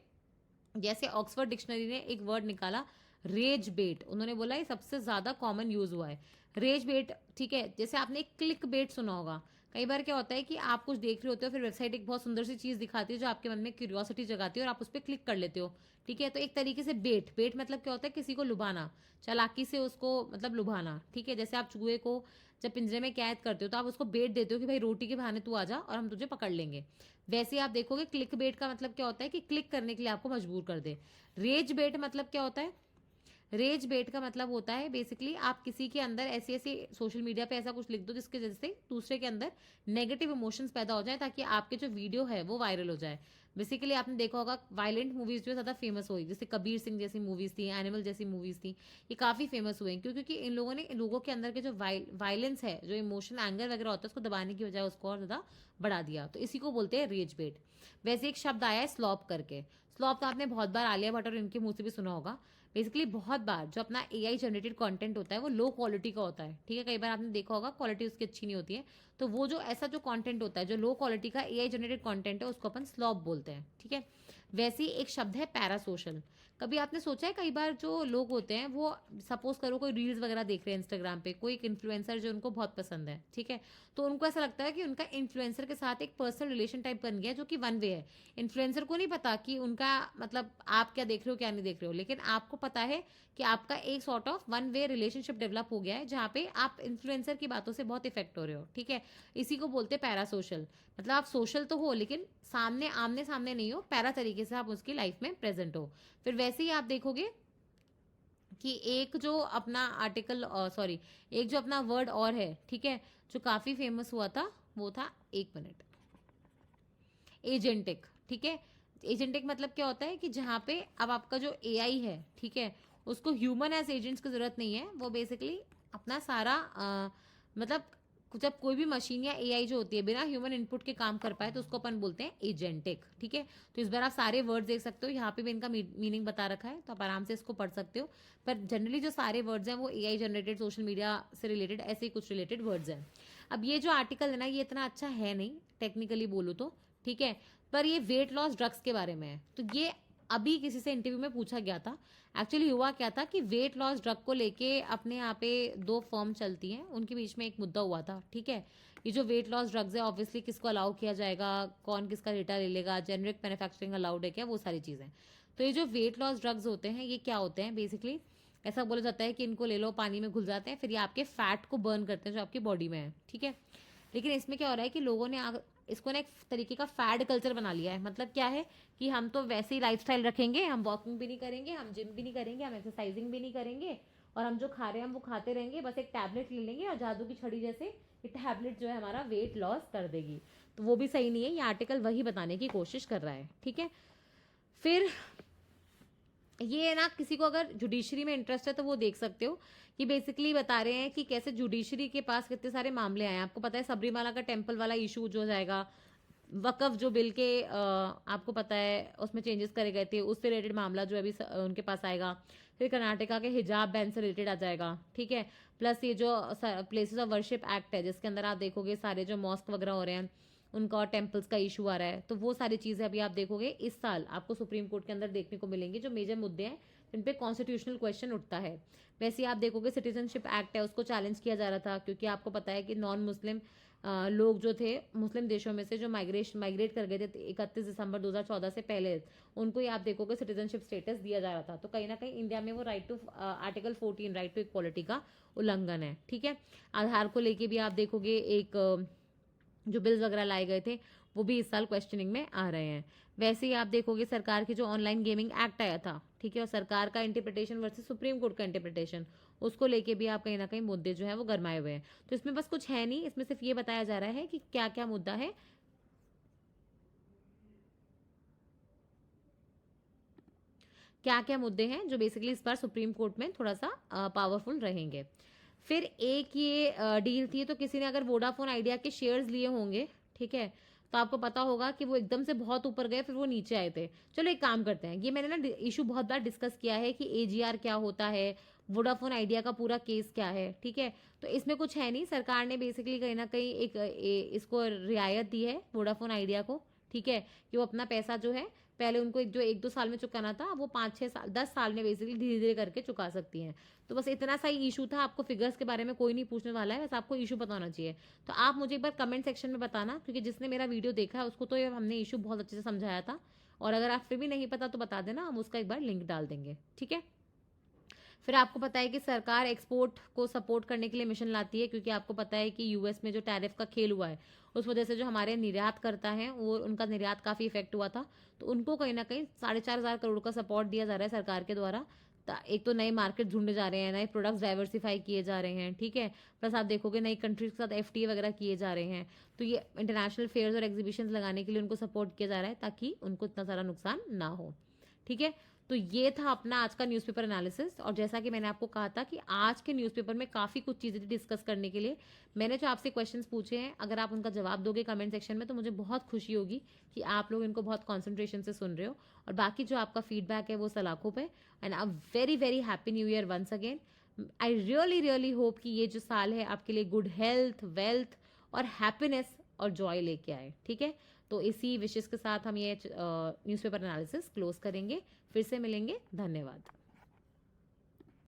जैसे ऑक्सफोर्ड डिक्शनरी ने एक वर्ड निकाला रेज बेट, उन्होंने बोला ये सबसे ज़्यादा कॉमन यूज़ हुआ है रेज बेट, ठीक है। जैसे आपने क्लिक बेट सुना होगा, कई बार क्या होता है कि आप कुछ देख रहे होते हो, फिर वेबसाइट एक बहुत सुंदर सी चीज़ दिखाती है जो आपके मन में क्यूरियोसिटी जगाती है और आप उस पर क्लिक कर लेते हो, ठीक है। तो एक तरीके से बेट बेट मतलब क्या होता है, किसी को लुभाना, चालाकी से उसको मतलब लुभाना, ठीक है। जैसे आप चूहे को जब पिंजरे में कैद करते हो तो आप उसको बेट देते हो कि भाई रोटी के बहाने तू आ जा और हम तुझे पकड़ लेंगे। वैसे ही आप देखोगे क्लिक बेट का मतलब क्या होता है कि क्लिक करने के लिए आपको मजबूर कर दे। रेज बेट मतलब क्या होता है, रेज बेट का मतलब होता है बेसिकली आप किसी के अंदर ऐसी ऐसी सोशल मीडिया पे ऐसा कुछ लिख दो जिसके वजह से दूसरे के अंदर नेगेटिव इमोशंस पैदा हो जाए, ताकि आपके जो वीडियो है वो वायरल हो जाए। बेसिकली आपने देखा होगा वायलेंट मूवीज जो ज़्यादा फेमस हुई, जैसे कबीर सिंह जैसी मूवीज थी, एनिमल जैसी मूवीज थी, ये काफ़ी फेमस हुए क्योंकि इन लोगों ने, इन लोगों के अंदर के जो वायलेंस है, जो इमोशन एंगर वगैरह होता है, उसको दबाने की बजाय उसको और ज़्यादा बढ़ा दिया। तो इसी को बोलते हैं रेज बेट। वैसे एक शब्द आया है स्लॉप करके। स्लॉप तो आपने बहुत बार आलिया भट्ट और इनके मुंह से भी सुना होगा। बेसिकली बहुत बार जो अपना एआई जनरेटेड कंटेंट होता है वो लो क्वालिटी का होता है, ठीक है। कई बार आपने देखा होगा क्वालिटी उसकी अच्छी नहीं होती है, तो वो जो ऐसा जो कंटेंट होता है जो लो क्वालिटी का एआई जनरेटेड कंटेंट है उसको अपन स्लॉप बोलते हैं, ठीक है। वैसे ही एक शब्द है पैरासोशल। कभी आपने सोचा है, कई बार जो लोग होते हैं वो, सपोज करो कोई रील्स वगैरह देख रहे हैं इंस्टाग्राम पे, कोई एक इन्फ्लुएंसर जो उनको बहुत पसंद है, ठीक है। तो उनको ऐसा लगता है कि उनका इन्फ्लुएंसर के साथ एक पर्सनल रिलेशन टाइप बन गया जो कि वन वे है। इन्फ्लुएंसर को नहीं पता कि उनका मतलब आप क्या देख रहे हो क्या नहीं देख रहे हो, लेकिन आपको पता है कि आपका एक sort of one way relationship develop हो गया है जहाँ पे आप इन्फ्लुएंसर की बातों से बहुत इफेक्ट हो रहे हो, ठीक है। इसी को बोलते हैं पैरा सोशल। मतलब आप सोशल तो हो लेकिन सामने आमने सामने नहीं हो, पैरा तरीके से आप उसकी लाइफ में प्रेजेंट हो। फिर वैसे ही आप देखोगे कि एक जो अपना आर्टिकल, सॉरी, एक जो अपना वर्ड और है, ठीक है, जो काफी फेमस हुआ था, वो था, एक मिनट, एजेंटिक, ठीक है। एजेंटिक मतलब क्या होता है कि जहाँ पे अब आपका जो एआई है, ठीक है, उसको ह्यूमन एज एजेंट्स की जरूरत नहीं है। वो बेसिकली अपना सारा मतलब जब कोई भी मशीन या एआई जो होती है बिना ह्यूमन इनपुट के काम कर पाए तो उसको अपन बोलते हैं एजेंटिक, ठीक है। तो इस बार आप सारे वर्ड्स देख सकते हो, यहाँ पे भी इनका मीनिंग बता रखा है, तो आप आराम से इसको पढ़ सकते हो। पर जनरली जो सारे वर्ड्स हैं वो एआई जनरेटेड, सोशल मीडिया से रिलेटेड, ऐसे ही कुछ रिलेटेड वर्ड्स हैं। अब ये जो आर्टिकल है ना, ये इतना अच्छा है नहीं टेक्निकली बोलूँ तो, ठीक है, पर ये वेट लॉस ड्रग्स के बारे में है। तो ये अभी किसी से इंटरव्यू में पूछा गया था। एक्चुअली हुआ क्या था कि वेट लॉस ड्रग को लेके अपने यहाँ पे दो फर्म चलती हैं, उनके बीच में एक मुद्दा हुआ था, ठीक है। ये जो वेट लॉस ड्रग्स है ऑब्वियसली किसको अलाउ किया जाएगा, कौन किसका डेटा ले लेगा, जेनरिक मैन्युफैक्चरिंग अलाउड है क्या, वो सारी चीज़ें। तो ये जो वेट लॉस ड्रग्स होते हैं ये क्या होते हैं, बेसिकली ऐसा बोला जाता है कि इनको ले लो, पानी में घुल जाते हैं, फिर ये आपके फैट को बर्न करते हैं जो आपकी बॉडी में है, ठीक है। लेकिन इसमें क्या हो रहा है कि लोगों ने इसको ना एक तरीके का फैड कल्चर बना लिया है। मतलब क्या है कि हम तो वैसे ही लाइफस्टाइल रखेंगे, हम वॉकिंग भी नहीं करेंगे, हम जिम भी नहीं करेंगे, हम एक्सरसाइजिंग भी नहीं करेंगे, और हम जो खा रहे हैं हम वो खाते रहेंगे, बस एक टैबलेट ले लेंगे और जादू की छड़ी जैसे ये टैबलेट जो है हमारा वेट लॉस कर देगी। तो वो भी सही नहीं है, ये आर्टिकल वही बताने की कोशिश कर रहा है, ठीक है। फिर ये ना, किसी को अगर जुडिशरी में इंटरेस्ट है तो वो देख सकते हो कि बेसिकली बता रहे हैं कि कैसे जुडिशरी के पास कितने सारे मामले आए हैं। आपको पता है सबरीमाला का टेम्पल वाला इशू जो जाएगा, वकफ जो बिल के आपको पता है उसमें चेंजेस करे गए थे, उससे रिलेटेड मामला जो अभी उनके पास आएगा। फिर कर्नाटका के हिजाब बैन से रिलेटेड आ जाएगा, ठीक है। प्लस ये जो प्लेसेस ऑफ वर्शिप एक्ट है जिसके अंदर आप देखोगे सारे जो मॉस्क वगैरह हो रहे हैं उनका और टेम्पल्स का इशू आ रहा है, तो वो सारी चीज़ें अभी आप देखोगे इस साल आपको सुप्रीम कोर्ट के अंदर देखने को मिलेंगी, जो मेजर मुद्दे हैं जिन पे कॉन्स्टिट्यूशनल क्वेश्चन उठता है। वैसे ही आप देखोगे सिटीजनशिप एक्ट है उसको चैलेंज किया जा रहा था, क्योंकि आपको पता है कि नॉन मुस्लिम लोग जो थे मुस्लिम देशों में से जो माइग्रेट कर गए थे 31 दिसंबर 2014 से पहले, उनको ही आप देखोगे सिटीजनशिप स्टेटस दिया जा रहा था। तो कहीं ना कहीं इंडिया में वो right to article 14 right to equality का उल्लंघन है, ठीक है। आधार को लेके भी आप देखोगे एक जो बिल्स वगैरह लाए गए थे वो भी इस साल क्वेश्चनिंग में आ रहे हैं। वैसे ही आप देखोगे सरकार की जो ऑनलाइन गेमिंग एक्ट आया था, ठीक है, और सरकार का इंटरप्रिटेशन वर्सेस सुप्रीम कोर्ट का इंटरप्रिटेशन, उसको लेके भी आप कहीं ना कहीं मुद्दे जो है वो गरमाए हुए हैं। तो इसमें बस कुछ है नहीं, इसमें सिर्फ ये बताया जा रहा है कि क्या क्या मुद्दा है, क्या क्या मुद्दे हैं जो बेसिकली इस बार सुप्रीम कोर्ट में थोड़ा सा पावरफुल रहेंगे। फिर एक ये डील थी, तो किसी ने अगर वोडाफोन आइडिया के शेयर्स लिए होंगे, ठीक है, तो आपको पता होगा कि वो एकदम से बहुत ऊपर गए फिर वो नीचे आए थे। चलो एक काम करते हैं, ये मैंने ना इशू बहुत बार डिस्कस किया है कि एजीआर क्या होता है, वोडाफोन आइडिया का पूरा केस क्या है, ठीक है। तो इसमें कुछ है नहीं, सरकार ने बेसिकली कहीं ना कहीं एक इसको रियायत दी है वोडाफोन आइडिया को, ठीक है, कि वो अपना पैसा जो है पहले उनको एक 2 साल में चुकाना था, वो 5-6 साल 10 साल में बेसिकली धीरे-धीरे करके चुका सकती हैं। तो बस इतना सा ही इश्यू था, आपको फिगर्स के बारे में कोई नहीं पूछने वाला है, बस आपको इश्यू पता होना चाहिए। तो आप मुझे एक बार कमेंट सेक्शन में बताना, क्योंकि जिसने मेरा वीडियो देखा है उसको तो ये हमने इश्यू बहुत अच्छे से समझाया था, और अगर आप फिर भी नहीं पता तो बता देना, हम उसका एक बार लिंक डाल देंगे, ठीक है। फिर आपको पता है कि सरकार एक्सपोर्ट को सपोर्ट करने के लिए मिशन लाती है, क्योंकि आपको पता है कि यूएस में जो टैरिफ का खेल हुआ है उस वजह से जो हमारे निर्यात करता है वो उनका निर्यात काफ़ी इफेक्ट हुआ था। तो उनको कहीं ना कहीं 4,500 करोड़ का सपोर्ट दिया जा रहा है सरकार के द्वारा। एक तो नए मार्केट ढूंढे जा रहे हैं, नए प्रोडक्ट्स डाइवर्सिफाई किए जा रहे हैं, ठीक है। प्लस आप देखोगे नई कंट्रीज के साथ एफटीए वगैरह किए जा रहे हैं। तो ये इंटरनेशनल फेयर्स और एग्जीबिशंस लगाने के लिए उनको सपोर्ट किया जा रहा है, ताकि उनको इतना सारा नुकसान ना हो, ठीक है। तो ये था अपना आज का न्यूज़पेपर एनालिसिस, और जैसा कि मैंने आपको कहा था कि आज के न्यूज़पेपर में काफ़ी कुछ चीज़ें डिस्कस करने के लिए। मैंने जो आपसे क्वेश्चंस पूछे हैं, अगर आप उनका जवाब दोगे कमेंट सेक्शन में तो मुझे बहुत खुशी होगी कि आप लोग इनको बहुत कॉन्सेंट्रेशन से सुन रहे हो। और बाकी जो आपका फीडबैक है वो सलाखों पे। And a very very happy new year once again. I really really hope कि ये जो साल है आपके लिए गुड हेल्थ, वेल्थ और हैप्पीनेस और जॉय लेके आए, ठीक है। तो इसी विशेष के साथ हम ये न्यूज़पेपर एनालिसिस क्लोज करेंगे। फिर से मिलेंगे, धन्यवाद।